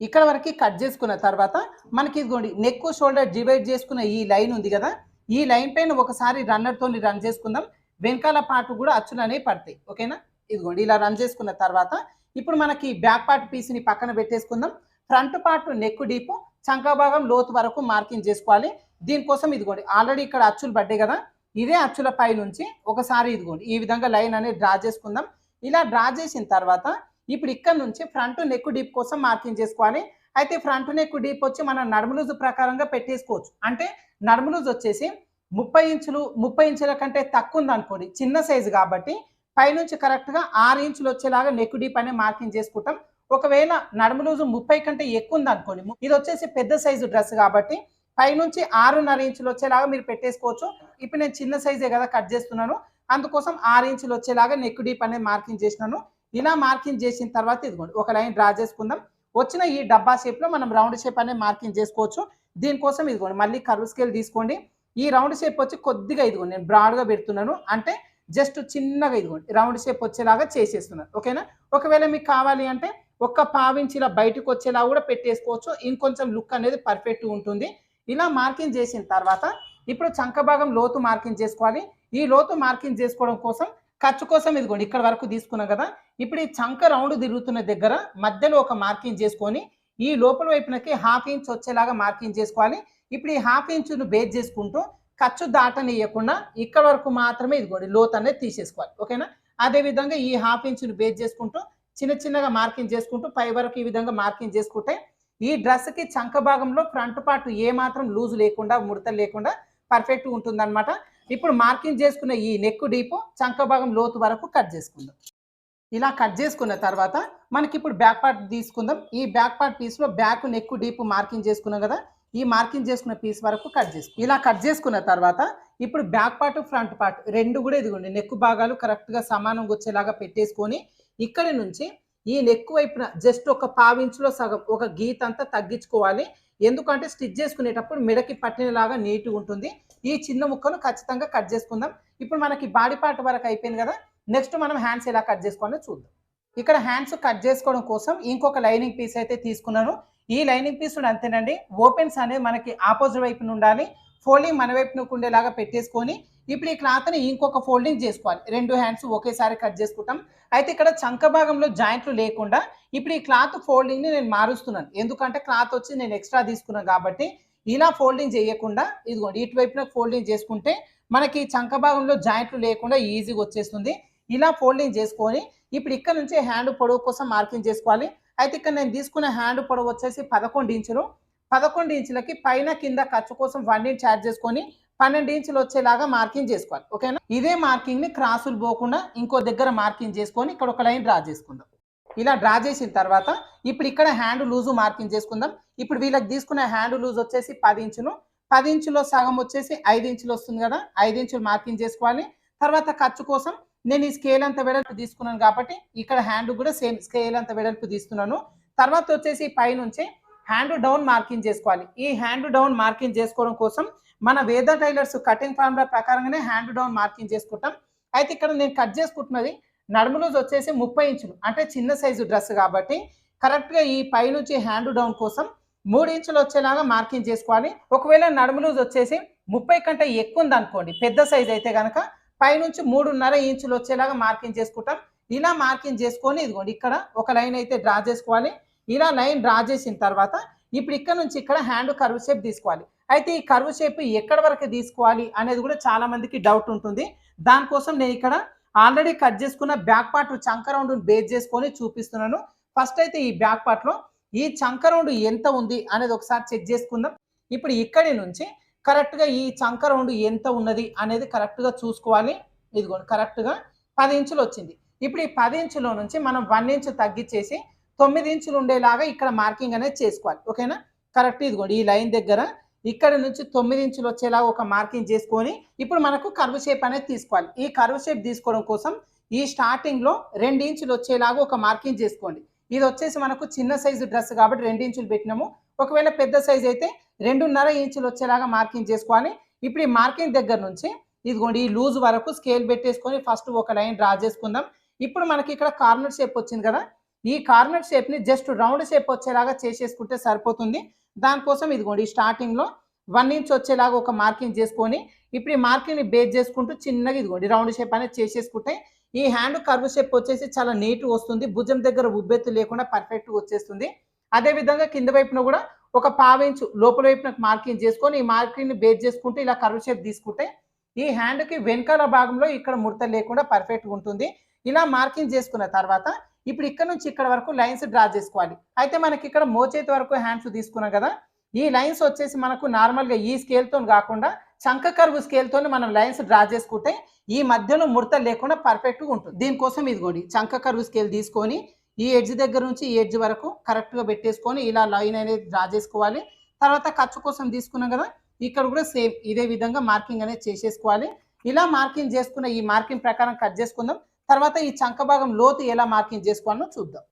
ఇక్కడ వరకు కట్ చేసుకున్న తర్వాత మనకి ఇదిగోండి నెక్ షోల్డర్ డివైడ్ చేసుకున్న ఈ లైన్ ఉంది కదా, ఈ లైన్ పైన ఒకసారి రన్నర్తో రన్ చేసుకుందాం. వెనకాల పార్ట్ కూడా అచ్చులు అనేవి పడతాయి. ఓకేనా? ఇదిగోండి ఇలా రన్ చేసుకున్న తర్వాత ఇప్పుడు మనకి బ్యాక్ పార్ట్ పీస్ని పక్కన పెట్టేసుకుందాం. ఫ్రంట్ పార్ట్ నెక్ డీప్ చంకా భాగం లోతు వరకు మార్కింగ్ చేసుకోవాలి. దీనికోసం ఇదిగోండి ఆల్రెడీ ఇక్కడ అచ్చులు పడ్డాయి కదా, ఇదే అచ్చుల పై నుంచి ఒకసారి ఇదిగోండి ఈ విధంగా లైన్ అనేది డ్రా చేసుకుందాం. ఇలా డ్రా చేసిన తర్వాత ఇప్పుడు ఇక్కడ నుంచి ఫ్రంట్ నెక్ డీప్ కోసం మార్కింగ్ చేసుకోవాలి. అయితే ఫ్రంట్ నెక్ డీప్ వచ్చి మనం నడుము లూజు ప్రకారంగా పెట్టేసుకోవచ్చు. అంటే నడుము లూజు వచ్చేసి 30 ఇంచుల కంటే తక్కువ ఉంది అనుకోండి, చిన్న సైజు కాబట్టి పైనుంచి కరెక్ట్గా 6 ఇంచులు వచ్చేలాగా నెక్ డీప్ అనే మార్కింగ్ చేసుకుంటాం. ఒకవేళ నడుము లూజు 30 కంటే ఎక్కువ ఉంది అనుకోండి, ఇది వచ్చేసి పెద్ద సైజు డ్రెస్ కాబట్టి పైనుంచి 6.5 ఇంచులు వచ్చేలాగా మీరు పెట్టేసుకోవచ్చు. ఇప్పుడు నేను చిన్న సైజే కదా కట్ చేస్తున్నాను, అందుకోసం 6 ఇంచులు వచ్చేలాగా నెక్ డీప్ అనేది మార్కింగ్ చేసినాను. ఇలా మార్కింగ్ చేసిన తర్వాత ఇదిగోండి ఒక లైన్ డ్రా చేసుకుందాం. వచ్చిన ఈ డబ్బా షేప్లో మనం రౌండ్ షేప్ అనేది మార్కింగ్ చేసుకోవచ్చు. దీనికోసం ఇదిగోండి మళ్ళీ కర్వ్ స్కేల్ తీసుకోండి. ఈ రౌండ్ షేప్ వచ్చి కొద్దిగా ఇదిగోండి నేను బ్రాడ్గా పెడుతున్నాను, అంటే జస్ట్ చిన్నగా ఇదిగోండి రౌండ్ షేప్ వచ్చేలాగా చేసేస్తున్నాను. ఓకేనా? ఒకవేళ మీకు కావాలి అంటే ఒక్క 1/4 ఇంచ్ ఇలా బయటకు వచ్చేలా కూడా పెట్టేసుకోవచ్చు, ఇంకొంచెం లుక్ అనేది పర్ఫెక్ట్ ఉంటుంది. ఇలా మార్కింగ్ చేసిన తర్వాత ఇప్పుడు చంక భాగం లోతు మార్కింగ్ చేసుకోవాలి. ఈ లోతు మార్కింగ్ చేసుకోవడం కోసం ఖర్చు కోసం ఇదిగోండి ఇక్కడ వరకు తీసుకున్నాం కదా, ఇప్పుడు ఈ చంక రౌండ్ తిరుగుతున్న దగ్గర మధ్యలో ఒక మార్కింగ్ చేసుకొని ఈ లోపల వైపునకి 1/2 ఇంచ్ వచ్చేలాగా మార్కింగ్ చేసుకోవాలి. ఇప్పుడు ఈ 1/2 ఇంచును బేస్ చేసుకుంటూ ఖర్చు దాటనియకుండా ఇక్కడ వరకు మాత్రమే ఇదిగోండి లోతు అనేది తీసేసుకోవాలి. ఓకేనా? అదేవిధంగా ఈ 1/2 ఇంచును బేస్ చేసుకుంటూ చిన్న చిన్నగా మార్కింగ్ చేసుకుంటూ పై వరకు ఈ విధంగా మార్కింగ్ చేసుకుంటే ఈ డ్రెస్కి చంక భాగంలో ఫ్రంట్ పార్ట్ ఏ మాత్రం లూజ్ లేకుండా ముడతలు లేకుండా పర్ఫెక్ట్ ఉంటుందన్నమాట. ఇప్పుడు మార్కింగ్ చేసుకున్న ఈ నెక్ డీప్ చంక భాగం లోతు వరకు కట్ చేసుకుందాం. ఇలా కట్ చేసుకున్న తర్వాత మనకి ఇప్పుడు బ్యాక్ పార్ట్ తీసుకుందాం. ఈ బ్యాక్ పార్ట్ పీస్లో బ్యాక్ నెక్ డీప్ మార్కింగ్ చేసుకున్నాం కదా, ఈ మార్కింగ్ చేసుకున్న పీస్ వరకు కట్ చేసుకో. ఇలా కట్ చేసుకున్న తర్వాత ఇప్పుడు బ్యాక్ పార్ట్ ఫ్రంట్ పార్ట్ రెండు కూడా ఇదిగోండి నెక్ భాగాలు కరెక్ట్గా సమానంగా వచ్చేలాగా పెట్టేసుకొని ఇక్కడి నుంచి ఈ నెక్ వైపున జస్ట్ ఒక పావించులో సగం ఒక గీత అంతా తగ్గించుకోవాలి. ఎందుకంటే స్టిచ్ చేసుకునేటప్పుడు మెడకి పట్టినలాగా నీట్గా ఉంటుంది. ఈ చిన్న ముక్కను ఖచ్చితంగా కట్ చేసుకుందాం. ఇప్పుడు మనకి బాడీ పార్ట్ వరకు అయిపోయింది కదా, నెక్స్ట్ మనం హ్యాండ్స్ ఎలా కట్ చేసుకోవాలో చూద్దాం. ఇక్కడ హ్యాండ్స్ కట్ చేసుకోవడం కోసం ఇంకొక లైనింగ్ పీస్ అయితే తీసుకున్నాను. ఈ లైనింగ్ పీస్ అంతేనండి, ఓపెన్స్ అనేది మనకి ఆపోజిట్ వైపున ఉండాలి, ఫోల్డింగ్ మన వైపునకు ఉండేలాగా పెట్టేసుకొని ఇప్పుడు ఈ క్లాత్ని ఇంకొక ఫోల్డింగ్ చేసుకోవాలి. రెండు హ్యాండ్స్ ఒకేసారి కట్ చేసుకుంటాం. అయితే ఇక్కడ చంక భాగంలో జాయింట్లు లేకుండా ఇప్పుడు ఈ క్లాత్ ఫోల్డింగ్ని నేను మారుస్తున్నాను. ఎందుకంటే క్లాత్ వచ్చి నేను ఎక్స్ట్రా తీసుకున్నాను కాబట్టి ఇలా ఫోల్డింగ్ చేయకుండా ఇదిగోండి ఇటువైపున ఫోల్డింగ్ చేసుకుంటే మనకి చంక భాగంలో జాయింట్లు లేకుండా ఈజీగా వచ్చేస్తుంది. ఇలా ఫోల్డింగ్ చేసుకొని ఇప్పుడు ఇక్కడ నుంచి హ్యాండ్ పొడవు కోసం మార్కింగ్ చేసుకోవాలి. అయితే ఇక్కడ నేను తీసుకున్న హ్యాండ్ పొడవు వచ్చేసి 11 ఇంచులు. 11 ఇంచులకి పైన కింద ఖర్చు కోసం 1 ఇంచ్ యాడ్ చేసుకొని 12 ఇంచులు వచ్చేలాగా మార్కింగ్ చేసుకోవాలి. ఓకేనా? ఇదే మార్కింగ్ ని క్రాసులు పోకుండా ఇంకో దగ్గర మార్కింగ్ చేసుకొని ఇక్కడ ఒక లైన్ డ్రా చేసుకుందాం. ఇలా డ్రా చేసిన తర్వాత ఇప్పుడు ఇక్కడ హ్యాండ్ లూజు మార్కింగ్ చేసుకుందాం. ఇప్పుడు వీళ్ళకి తీసుకున్న హ్యాండ్ లూజ్ వచ్చేసి 10 ఇంచులు. 10 ఇంచులో సగం వచ్చేసి 5 ఇంచులు వస్తుంది కదా, 5 ఇంచులు మార్కింగ్ చేసుకోవాలి. తర్వాత ఖర్చు కోసం నేను ఈ స్కేల్ అంత వెడల్పు తీసుకున్నాను కాబట్టి ఇక్కడ హ్యాండ్ కూడా సేమ్ స్కేల్ అంత వెడల్పు తీస్తున్నాను. తర్వాత వచ్చేసి పైనుంచి హ్యాండ్ డౌన్ మార్కింగ్ చేసుకోవాలి. ఈ హ్యాండ్ డౌన్ మార్కింగ్ చేసుకోవడం కోసం మన వేద టైలర్స్ కటింగ్ ఫార్ములా ప్రకారంగానే హ్యాండ్ డౌన్ మార్కింగ్ చేసుకుంటాం. అయితే ఇక్కడ నేను కట్ చేసుకుంటున్నది నడుము లూజ్ వచ్చేసి 30 ఇంచులు, అంటే చిన్న సైజు డ్రెస్ కాబట్టి కరెక్ట్గా ఈ పైనుంచి హ్యాండ్ డౌన్ కోసం 3 ఇంచులు వచ్చేలాగా మార్కింగ్ చేసుకోవాలి. ఒకవేళ నడుము లూజ్ వచ్చేసి 30 కంటే ఎక్కువ ఉంది అనుకోండి, పెద్ద సైజ్ అయితే కనుక పైనుంచి 3.5 ఇంచులు వచ్చేలాగా మార్కింగ్ చేసుకుంటాం. ఇలా మార్కింగ్ చేసుకొని ఇదిగోండి ఇక్కడ ఒక లైన్ అయితే డ్రా చేసుకోవాలి. ఇలా లైన్ డ్రా చేసిన తర్వాత ఇప్పుడు ఇక్కడ నుంచి ఇక్కడ హ్యాండ్ కర్వ్ షేప్ తీసుకోవాలి. అయితే ఈ కర్వ్ షేప్ ఎక్కడ వరకు తీసుకోవాలి అనేది కూడా చాలా మందికి డౌట్ ఉంటుంది. దానికోసం నేను ఇక్కడ ఆల్రెడీ కట్ చేసుకున్న బ్యాక్ పార్ట్ చంక రౌండ్ బేస్ చేసుకొని చూపిస్తున్నాను. ఫస్ట్ అయితే ఈ బ్యాక్ పార్ట్లో ఈ చంక రౌండ్ ఎంత ఉంది అనేది ఒకసారి చెక్ చేసుకుందాం. ఇప్పుడు ఇక్కడి నుంచి కరెక్ట్గా ఈ చంక రౌండ్ ఎంత ఉన్నది అనేది కరెక్ట్గా చూసుకోవాలి. ఇదిగోండి కరెక్ట్గా 10 ఇంచులు వచ్చింది. ఇప్పుడు ఈ 10 ఇంచులో నుంచి మనం 1 ఇంచు తగ్గించేసి 9 ఇంచులు ఉండేలాగా ఇక్కడ మార్కింగ్ అనేది చేసుకోవాలి. ఓకేనా? కరెక్ట్ ఇదిగోండి ఈ లైన్ దగ్గర ఇక్కడ నుంచి 9 ఇంచులు వచ్చేలాగా ఒక మార్కింగ్ చేసుకొని ఇప్పుడు మనకు కర్వ్ షేప్ అనేది తీసుకోవాలి. ఈ కర్వ్ షేప్ తీసుకోవడం కోసం ఈ స్టార్టింగ్లో 2 ఇంచులు వచ్చేలాగా ఒక మార్కింగ్ చేసుకోండి. ఇది వచ్చేసి మనకు చిన్న సైజు డ్రెస్ కాబట్టి 2 ఇంచులు పెట్టినాము. ఒకవేళ పెద్ద సైజు అయితే 2.5 ఇంచులు వచ్చేలాగా మార్కింగ్ చేసుకోవాలి. ఇప్పుడు ఈ మార్కింగ్ దగ్గర నుంచి ఇదిగోండి ఈ లూజ్ వరకు స్కేల్ పెట్టేసుకొని ఫస్ట్ ఒక లైన్ డ్రా చేసుకుందాం. ఇప్పుడు మనకి ఇక్కడ కార్నర్ షేప్ వచ్చింది కదా, ఈ కార్నర్ షేప్ని జస్ట్ రౌండ్ షేప్ వచ్చేలాగా చేసేసుకుంటే సరిపోతుంది. దానికోసం ఇదిగోండి స్టార్టింగ్లో 1 ఇంచ్ వచ్చేలాగా ఒక మార్కింగ్ చేసుకొని ఇప్పుడు ఈ మార్కింగ్ని బేస్ చేసుకుంటూ చిన్నగా ఇదిగోండి రౌండ్ షేప్ అనేది చేసేసుకుంటే ఈ హ్యాండ్ కర్వ్ షేప్ వచ్చేసి చాలా నీట్గా వస్తుంది. భుజం దగ్గర ఉబ్బెత్తు లేకుండా పర్ఫెక్ట్గా వచ్చేస్తుంది. అదేవిధంగా కింద వైపున కూడా ఒక 1/2 ఇంచు లోపల వైపున మార్కింగ్ చేసుకొని ఈ మార్కింగ్ని బేస్ చేసుకుంటూ ఇలా కర్వ్ షేప్ తీసుకుంటే ఈ హ్యాండ్కి వెనకాల భాగంలో ఇక్కడ ముడత లేకుండా పర్ఫెక్ట్గా ఉంటుంది. ఇలా మార్కింగ్ చేసుకున్న తర్వాత ఇప్పుడు ఇక్కడ నుంచి ఇక్కడ వరకు లైన్స్ డ్రా చేసుకోవాలి. అయితే మనకి ఇక్కడ మోచేతి వరకు హ్యాండ్స్ తీసుకున్నాం కదా, ఈ లైన్స్ వచ్చేసి మనకు నార్మల్గా ఈ స్కేల్తో కాకుండా చంక కర్వ్ స్కేల్తో మనం లైన్స్ డ్రా చేసుకుంటే ఈ మధ్యలో ముడత లేకుండా పర్ఫెక్ట్గా ఉంటుంది. దీనికోసం ఇదిగోండి చంక కర్వ్ స్కేల్ తీసుకొని ఈ ఎడ్జ్ దగ్గర నుంచి ఈ ఎడ్జ్ వరకు కరెక్ట్గా పెట్టేసుకొని ఇలా లైన్ అనేది డ్రా చేసుకోవాలి. తర్వాత ఖర్చు కోసం తీసుకున్నాం కదా, ఇక్కడ కూడా సేమ్ ఇదే విధంగా మార్కింగ్ అనేది చేసేసుకోవాలి. ఇలా మార్కింగ్ చేసుకున్న ఈ మార్కింగ్ ప్రకారం కట్ చేసుకుందాం. తర్వాత ఈ చంక భాగం లోతు ఎలా మార్కింగ్ చేసుకోవాలో చూద్దాం.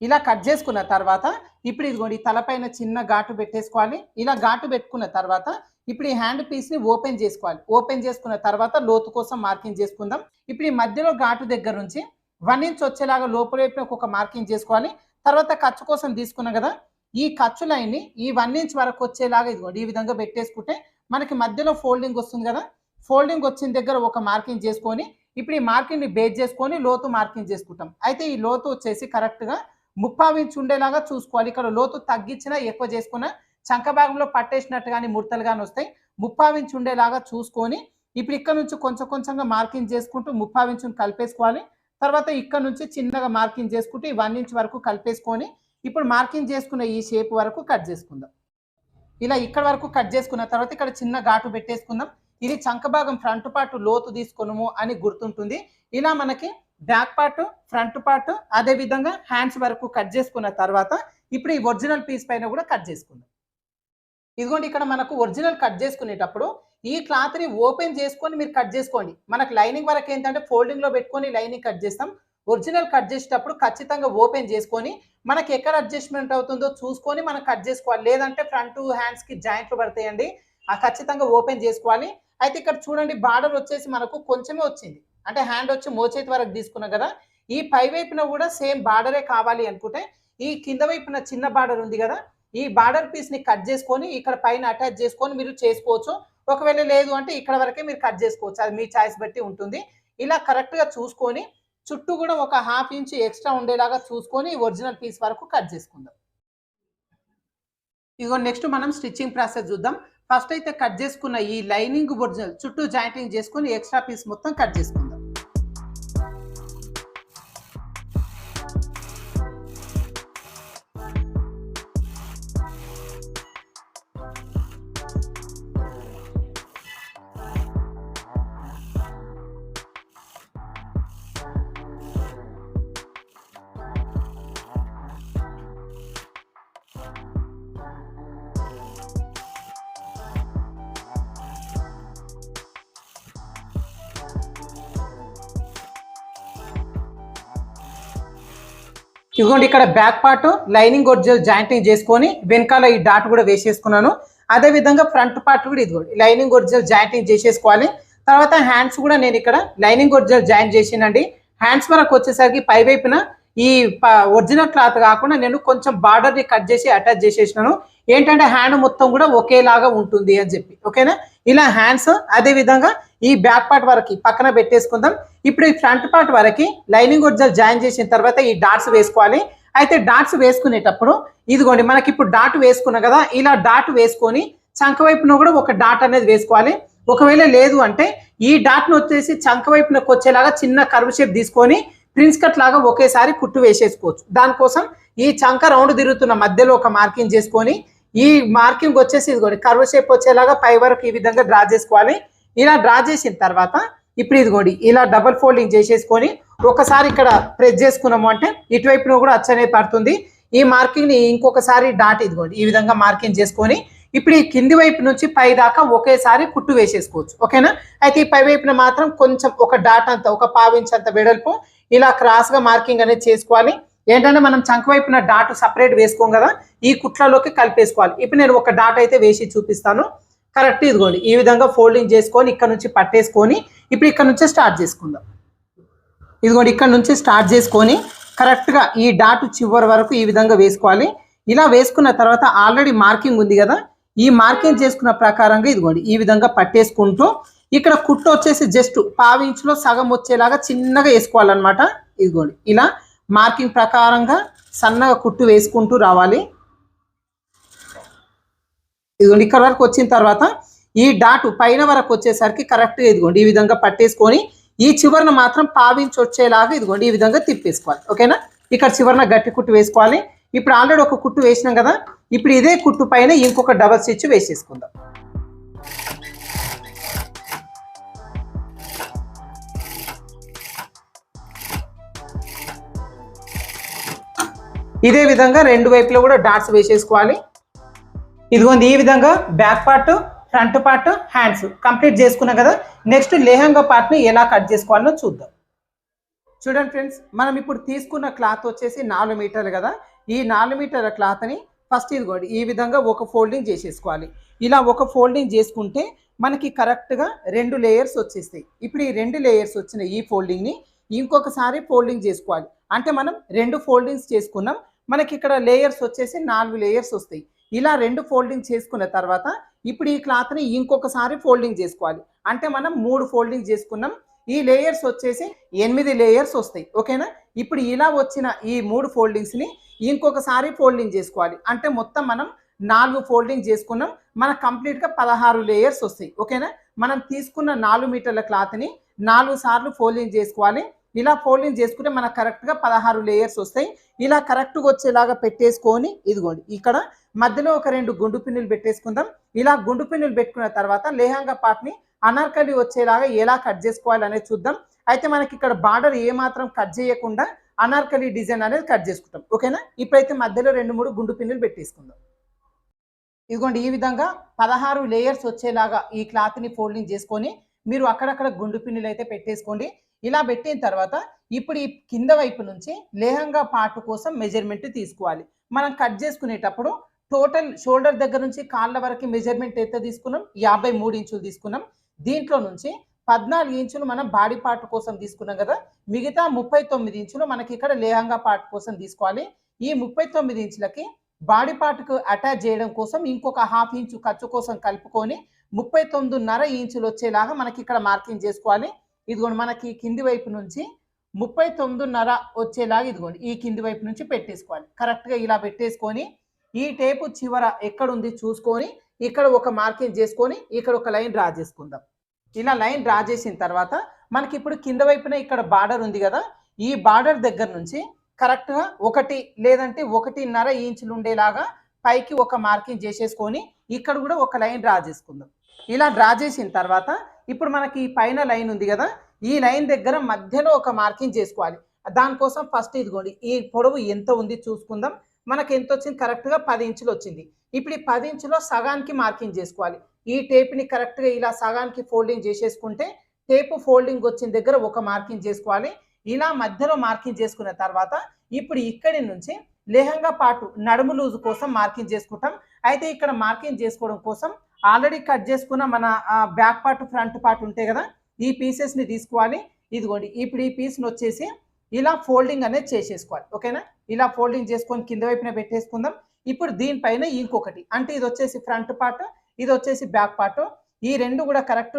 ఇలా కట్ చేసుకున్న తర్వాత ఇప్పుడు ఇదిగోండి తలపైన చిన్న ఘాటు పెట్టేసుకోవాలి. ఇలా ఘాటు పెట్టుకున్న తర్వాత ఇప్పుడు ఈ హ్యాండ్ పీస్ని ఓపెన్ చేసుకోవాలి. ఓపెన్ చేసుకున్న తర్వాత లోతు కోసం మార్కింగ్ చేసుకుందాం. ఇప్పుడు ఈ మధ్యలో ఘాటు దగ్గర నుంచి 1 ఇంచ్ వచ్చేలాగా లోపల వైపున ఒక మార్కింగ్ చేసుకోవాలి. తర్వాత ఖర్చు కోసం తీసుకున్నాం కదా, ఈ ఖర్చు లైన్ని ఈ 1 ఇంచ్ వరకు వచ్చేలాగా ఇదిగోండి ఈ విధంగా పెట్టేసుకుంటే మనకి మధ్యలో ఫోల్డింగ్ వస్తుంది కదా, ఫోల్డింగ్ వచ్చిన దగ్గర ఒక మార్కింగ్ చేసుకొని ఇప్పుడు ఈ మార్కింగ్ని బేస్ చేసుకొని లోతు మార్కింగ్ చేసుకుంటాం. అయితే ఈ లోతు వచ్చేసి కరెక్ట్గా 3/4 ఇంచ్ ఉండేలాగా చూసుకోవాలి. ఇక్కడ లోతు తగ్గించినా ఎక్కువ చేసుకున్నా చంక భాగంలో పట్టేసినట్టు కానీ ముడతలు కానీ వస్తాయి. 3/4 ఇంచ్ ఉండేలాగా చూసుకొని ఇప్పుడు ఇక్కడ నుంచి కొంచెం కొంచెంగా మార్కింగ్ చేసుకుంటూ 3/4 ఇంచుని కలిపేసుకోవాలి. తర్వాత ఇక్కడ నుంచి చిన్నగా మార్కింగ్ చేసుకుంటూ ఈ 1 ఇంచ్ వరకు కలిపేసుకొని ఇప్పుడు మార్కింగ్ చేసుకున్న ఈ షేప్ వరకు కట్ చేసుకుందాం. ఇలా ఇక్కడ వరకు కట్ చేసుకున్న తర్వాత ఇక్కడ చిన్న ఘాటు పెట్టేసుకుందాం. ఇది చంక భాగం ఫ్రంట్ పార్ట్ లోతు తీసుకున్నాము అని గుర్తుంటుంది. ఇలా మనకి బ్యాక్ పార్ట్ ఫ్రంట్ పార్ట్ అదే విధంగా హ్యాండ్స్ వరకు కట్ చేసుకున్న తర్వాత ఇప్పుడు ఈ ఒరిజినల్ పీస్ పైన కూడా కట్ చేసుకుందాం. ఇదిగోండి ఇక్కడ మనకు ఒరిజినల్ కట్ చేసుకునేటప్పుడు ఈ క్లాత్‌ని ఓపెన్ చేసుకొని మీరు కట్ చేసుకోండి. మనకు లైనింగ్ వరకు ఏంటంటే ఫోల్డింగ్‌లో పెట్టుకొని లైనింగ్ కట్ చేస్తాం. ఒరిజినల్ కట్ చేసేటప్పుడు ఖచ్చితంగా ఓపెన్ చేసుకొని మనకి ఎక్కడ అడ్జస్ట్‌మెంట్ అవుతుందో చూసుకొని మనం కట్ చేసుకోవాలి. లేదంటే ఫ్రంట్ హ్యాండ్స్‌కి జాయింట్లు పడతాయండి. ఖచ్చితంగా ఓపెన్ చేసుకోవాలి. అయితే ఇక్కడ చూడండి బార్డర్ వచ్చేసి మనకు కొంచెమే వచ్చింది. అంటే హ్యాండ్ వచ్చి మోచేతి వరకు తీసుకున్నాం కదా! ఈ పై వైపున కూడా సేమ్ బార్డరే కావాలి అనుకుంటే ఈ కింద వైపున చిన్న బార్డర్ ఉంది కదా! ఈ బార్డర్ పీస్‌ని కట్ చేసుకొని ఇక్కడ పైన అటాచ్ చేసుకొని మీరు చేసుకోవచ్చు. ఒకవేళ లేదు అంటే ఇక్కడ వరకే మీరు కట్ చేసుకోవచ్చు. అది మీ చాయిస్ బట్టి ఉంటుంది. ఇలా కరెక్ట్‌గా చూసుకొని చుట్టూ కూడా ఒక హాఫ్ ఇంచ్ ఎక్స్‌ట్రా ఉండేలాగా చూసుకొని ఒరిజినల్ పీస్ వరకు కట్ చేసుకుందాం. ఇదిగో నెక్స్ట్ మనం స్టిచ్చింగ్ ప్రాసెస్ చూద్దాం. ఫస్ట్ అయితే కట్ చేసుకున్న ఈ లైనింగ్ ఒరిజినల్ చుట్టూ జాయింటింగ్ చేసుకొని ఎక్స్‌ట్రా పీస్ మొత్తం కట్ చేసుకుందాం. ఇదిగోండి ఇక్కడ back part lining original jointing చేసుకొని వెనకాల ఈ డాట్ కూడా వేసేసుకున్నాను. అదే విధంగా ఫ్రంట్ పార్ట్ కూడా ఇదిగోండి లైనింగ్ ఒరిజినల్ జాయింటింగ్ చేసేసుకోవాలి. తర్వాత హ్యాండ్స్ కూడా నేను ఇక్కడ లైనింగ్ ఒరిజినల్ జాయింట్ చేసినండి. హ్యాండ్స్ వరకు వచ్చేసరికి పై వైపున ఈ ఒరిజినల్ క్లాత్ కాకుండా నేను కొంచెం బార్డర్ ని కట్ చేసి అటాచ్ చేసేసినాను. ఏంటంటే హ్యాండ్ మొత్తం కూడా ఒకేలాగా ఉంటుంది అని చెప్పి. ఓకేనా? ఇలా హ్యాండ్స్ అదే విధంగా ఈ బ్యాక్ పార్ట్ వరకు పక్కన పెట్టేసుకుందాం. ఇప్పుడు ఈ ఫ్రంట్ పార్ట్ వరకు లైనింగ్ ఒరిజినల్ జాయిన్ చేసిన తర్వాత ఈ డాట్స్ వేసుకోవాలి. అయితే డాట్స్ వేసుకునేటప్పుడు ఇదిగోండి మనకి ఇప్పుడు డాట్ వేసుకున్నాం కదా, ఇలా డాట్ వేసుకొని చంక వైపున కూడా ఒక డాట్ అనేది వేసుకోవాలి. ఒకవేళ లేదు అంటే ఈ డాట్ను వచ్చేసి చంక వైపునకు వచ్చేలాగా చిన్న కర్వ్ షేప్ తీసుకొని ప్రిన్స్ కట్ లాగా ఒకేసారి కుట్టు వేసేసుకోవచ్చు. దానికోసం ఈ చంక రౌండ్ తిరుగుతున్న మధ్యలో ఒక మార్కింగ్ చేసుకొని ఈ మార్కింగ్ వచ్చేసి ఇదిగోండి కర్వ్ షేప్ వచ్చేలాగా పై వరకు ఈ విధంగా డ్రా చేసుకోవాలి. ఇలా డ్రా చేసిన తర్వాత ఇప్పుడు ఇదిగోండి ఇలా డబుల్ ఫోల్డింగ్ చేసేసుకొని ఒకసారి ఇక్కడ ప్రెస్ చేసుకున్నాము అంటే ఇటువైపున కూడా అచ్చనే పడుతుంది. ఈ మార్కింగ్ ని ఇంకొకసారి డాట్ ఇదిగోండి ఈ విధంగా మార్కింగ్ చేసుకొని ఇప్పుడు ఈ కింది వైపు నుంచి పై దాకా ఒకేసారి కుట్టు వేసేసుకోవచ్చు. ఓకేనా? అయితే ఈ పై వైపున మాత్రం కొంచెం ఒక డాట్ అంత ఒక పావించ్ అంత వెడల్పు ఇలా క్రాస్ గా మార్కింగ్ అనేది చేసుకోవాలి. ఏంటంటే మనం చంక వైపున డాట్ సపరేట్ వేసుకోం కదా, ఈ కుట్లలోకి కలిపేసుకోవాలి. ఇప్పుడు నేను ఒక డాట్ అయితే వేసి చూపిస్తాను. కరెక్ట్ ఇదిగోండి ఈ విధంగా ఫోల్డింగ్ చేసుకొని ఇక్కడ నుంచి పట్టేసుకొని ఇప్పుడు ఇక్కడ నుంచి స్టార్ట్ చేసుకుందాం. ఇదిగోండి ఇక్కడ నుంచి స్టార్ట్ చేసుకొని కరెక్ట్గా ఈ డాట్ చివరి వరకు ఈ విధంగా వేసుకోవాలి. ఇలా వేసుకున్న తర్వాత ఆల్రెడీ మార్కింగ్ ఉంది కదా, ఈ మార్కింగ్ చేసుకున్న ప్రకారంగా ఇదిగోండి ఈ విధంగా పట్టేసుకుంటూ ఇక్కడ కుట్టు వచ్చేసి జస్ట్ పావించులో సగం వచ్చేలాగా చిన్నగా వేసుకోవాలన్నమాట. ఇదిగోండి ఇలా మార్కింగ్ ప్రకారంగా సన్నగా కుట్టు వేసుకుంటూ రావాలి. ఇదిగోండి ఇక్కడ వరకు వచ్చిన తర్వాత ఈ డాట్ పైన వరకు వచ్చేసరికి కరెక్ట్గా ఇదిగోండి ఈ విధంగా పట్టేసుకొని ఈ చివరన మాత్రం పావించి వచ్చేలాగా ఇదిగోండి ఈ విధంగా తిప్పేసుకోవాలి. ఓకేనా? ఇక్కడ చివరన గట్టి కుట్టు వేసుకోవాలి. ఇప్పుడు ఆల్రెడీ ఒక కుట్టు వేసినాం కదా, ఇప్పుడు ఇదే కుట్టు పైన ఇంకొక డబల్ స్టిచ్ వేసేసుకుందాం. ఇదే విధంగా రెండు వైపులో కూడా డాట్స్ వేసేసుకోవాలి. ఇదిగోండి ఈ విధంగా back part front part hands complete చేసుకున్నాం కదా. నెక్స్ట్ లెహంగా పార్ట్ని ఎలా కట్ చేసుకోవాలో చూద్దాం. చూడండి ఫ్రెండ్స్, మనం ఇప్పుడు తీసుకున్న క్లాత్ వచ్చేసి 4 మీటర్లు కదా. ఈ 4 మీటర్ల క్లాత్ని ఫస్ట్ ఇదిగోండి ఈ విధంగా ఒక ఫోల్డింగ్ చేసేసుకోవాలి. ఇలా ఒక ఫోల్డింగ్ చేసుకుంటే మనకి కరెక్ట్గా 2 లేయర్స్ వచ్చేస్తాయి. ఇప్పుడు ఈ 2 లేయర్స్ వచ్చిన ఈ ఫోల్డింగ్ని ఇంకొకసారి ఫోల్డింగ్ చేసుకోవాలి. అంటే మనం 2 ఫోల్డింగ్స్ చేసుకున్నాం, మనకి ఇక్కడ లేయర్స్ వచ్చేసి 4 లేయర్స్ వస్తాయి. ఇలా 2 ఫోల్డింగ్ చేసుకున్న తర్వాత ఇప్పుడు ఈ క్లాత్ని ఇంకొకసారి ఫోల్డింగ్ చేసుకోవాలి. అంటే మనం 3 ఫోల్డింగ్ చేసుకున్నాం. ఈ లేయర్స్ వచ్చేసి 8 లేయర్స్ వస్తాయి. ఓకేనా? ఇప్పుడు ఇలా వచ్చిన ఈ 3 ఫోల్డింగ్స్ని ఇంకొకసారి ఫోల్డింగ్ చేసుకోవాలి. అంటే మొత్తం మనం 4 ఫోల్డింగ్ చేసుకున్నాం. మనకు కంప్లీట్గా 16 లేయర్స్ వస్తాయి. ఓకేనా? మనం తీసుకున్న 4 మీటర్ల క్లాత్ని 4 సార్లు ఫోల్డింగ్ చేసుకోవాలి. ఇలా ఫోల్డింగ్ చేసుకుంటే మనకు కరెక్ట్గా 16 లేయర్స్ వస్తాయి. ఇలా కరెక్ట్గా వచ్చేలాగా పెట్టేసుకొని ఇదిగోండి ఇక్కడ మధ్యలో ఒక 2 గుండు పిన్నులు పెట్టేసుకుందాం. ఇలా గుండు పిన్నులు పెట్టుకున్న తర్వాత లెహంగా పార్ట్ని అనార్కలి వచ్చేలాగా ఎలా కట్ చేసుకోవాలి అనేది చూద్దాం. అయితే మనకి ఇక్కడ బార్డర్ ఏమాత్రం కట్ చేయకుండా అనార్కలి డిజైన్ అనేది కట్ చేసుకుంటాం. ఓకేనా? ఇప్పుడైతే మధ్యలో 2-3 గుండు పిన్నులు పెట్టేసుకుందాం. ఇదిగోండి ఈ విధంగా 16 లేయర్స్ వచ్చేలాగా ఈ క్లాత్‌ని ఫోల్డింగ్ చేసుకొని, మీరు అక్కడక్కడ గుండు పిన్నులు అయితే పెట్టేసుకోండి. ఇలా పెట్టిన తర్వాత ఇప్పుడు ఈ కింద వైపు నుంచి లెహంగా పార్ట్ కోసం మెజర్‌మెంట్ తీసుకోవాలి. మనం కట్ చేసుకునేటప్పుడు టోటల్ షోల్డర్ దగ్గర నుంచి కాళ్ళ వరకు మెజర్‌మెంట్ ఎంత తీసుకున్నాం? 53 ఇంచులు తీసుకున్నాం. దీంట్లో నుంచి 14 ఇంచులు మనం బాడీ పార్ట్ కోసం తీసుకున్నాం కదా! మిగతా 39 ఇంచులు మనకిక్కడ లెహంగా పార్ట్ కోసం తీసుకోవాలి. ఈ 39 ఇంచులకి బాడీ పార్ట్‌కు అటాచ్ చేయడం కోసం ఇంకొక హాఫ్ ఇంచు ఖర్చు కోసం కలుపుకొని 39.5 ఇంచులు వచ్చేలాగా మనకిక్కడ మార్కింగ్ చేసుకోవాలి. ఇదిగోండి మనకి కింది వైపు నుంచి 39.5 వచ్చేలాగా ఇదిగోండి ఈ కింది వైపు నుంచి పెట్టేసుకోవాలి. కరెక్ట్‌గా ఇలా పెట్టేసుకొని ఈ టేపు చివర ఎక్కడుంది చూసుకొని ఇక్కడ ఒక మార్కింగ్ చేసుకొని ఇక్కడ ఒక లైన్ డ్రా చేసుకుందాం. ఇలా లైన్ డ్రా చేసిన తర్వాత మనకిప్పుడు కింద వైపున ఇక్కడ బార్డర్ ఉంది కదా! ఈ బార్డర్ దగ్గర నుంచి కరెక్ట్‌గా 1 లేదంటే 1.5 ఇంచులు ఉండేలాగా పైకి ఒక మార్కింగ్ చేసేసుకొని ఇక్కడ కూడా ఒక లైన్ డ్రా చేసుకుందాం. ఇలా డ్రా చేసిన తర్వాత ఇప్పుడు మనకి ఈ పైన లైన్ ఉంది కదా! ఈ లైన్ దగ్గర మధ్యలో ఒక మార్కింగ్ చేసుకోవాలి. దానికోసం ఫస్ట్ ఇదిగోండి ఈ పొడవు ఎంత ఉంది చూసుకుందాం. మనకి ఎంత వచ్చింది కరెక్ట్‌గా 10 ఇంచులు వచ్చింది. ఇప్పుడు ఈ 10 ఇంచులో సగానికి మార్కింగ్ చేసుకోవాలి. ఈ టేప్‌ని కరెక్ట్‌గా ఇలా సగానికి ఫోల్డింగ్ చేసేసుకుంటే టేపు ఫోల్డింగ్ వచ్చిన దగ్గర ఒక మార్కింగ్ చేసుకోవాలి. ఇలా మధ్యలో మార్కింగ్ చేసుకున్న తర్వాత ఇప్పుడు ఇక్కడి నుంచి లెహంగా పార్ట్ నడుము లూజ్ కోసం మార్కింగ్ చేసుకుంటాం. అయితే ఇక్కడ మార్కింగ్ చేసుకోవడం కోసం ఆల్రెడీ కట్ చేసుకున్న మన బ్యాక్ పార్ట్, ఫ్రంట్ పార్ట్ ఉంటాయి కదా! ఈ పీసెస్‌ని తీసుకోవాలి. ఇదిగోండి ఇప్పుడు ఈ పీస్‌ని వచ్చేసి ఇలా ఫోల్డింగ్ అనేది చేసేసుకోవాలి. ఓకేనా? ఇలా ఫోల్డింగ్ చేసుకొని కింద వైపున పెట్టేసుకుందాం. ఇప్పుడు దీనిపైన ఇంకొకటి అంటే ఇది వచ్చేసి ఫ్రంట్ పార్ట్, ఇది వచ్చేసి బ్యాక్ పార్ట్. ఈ 2 కూడా కరెక్ట్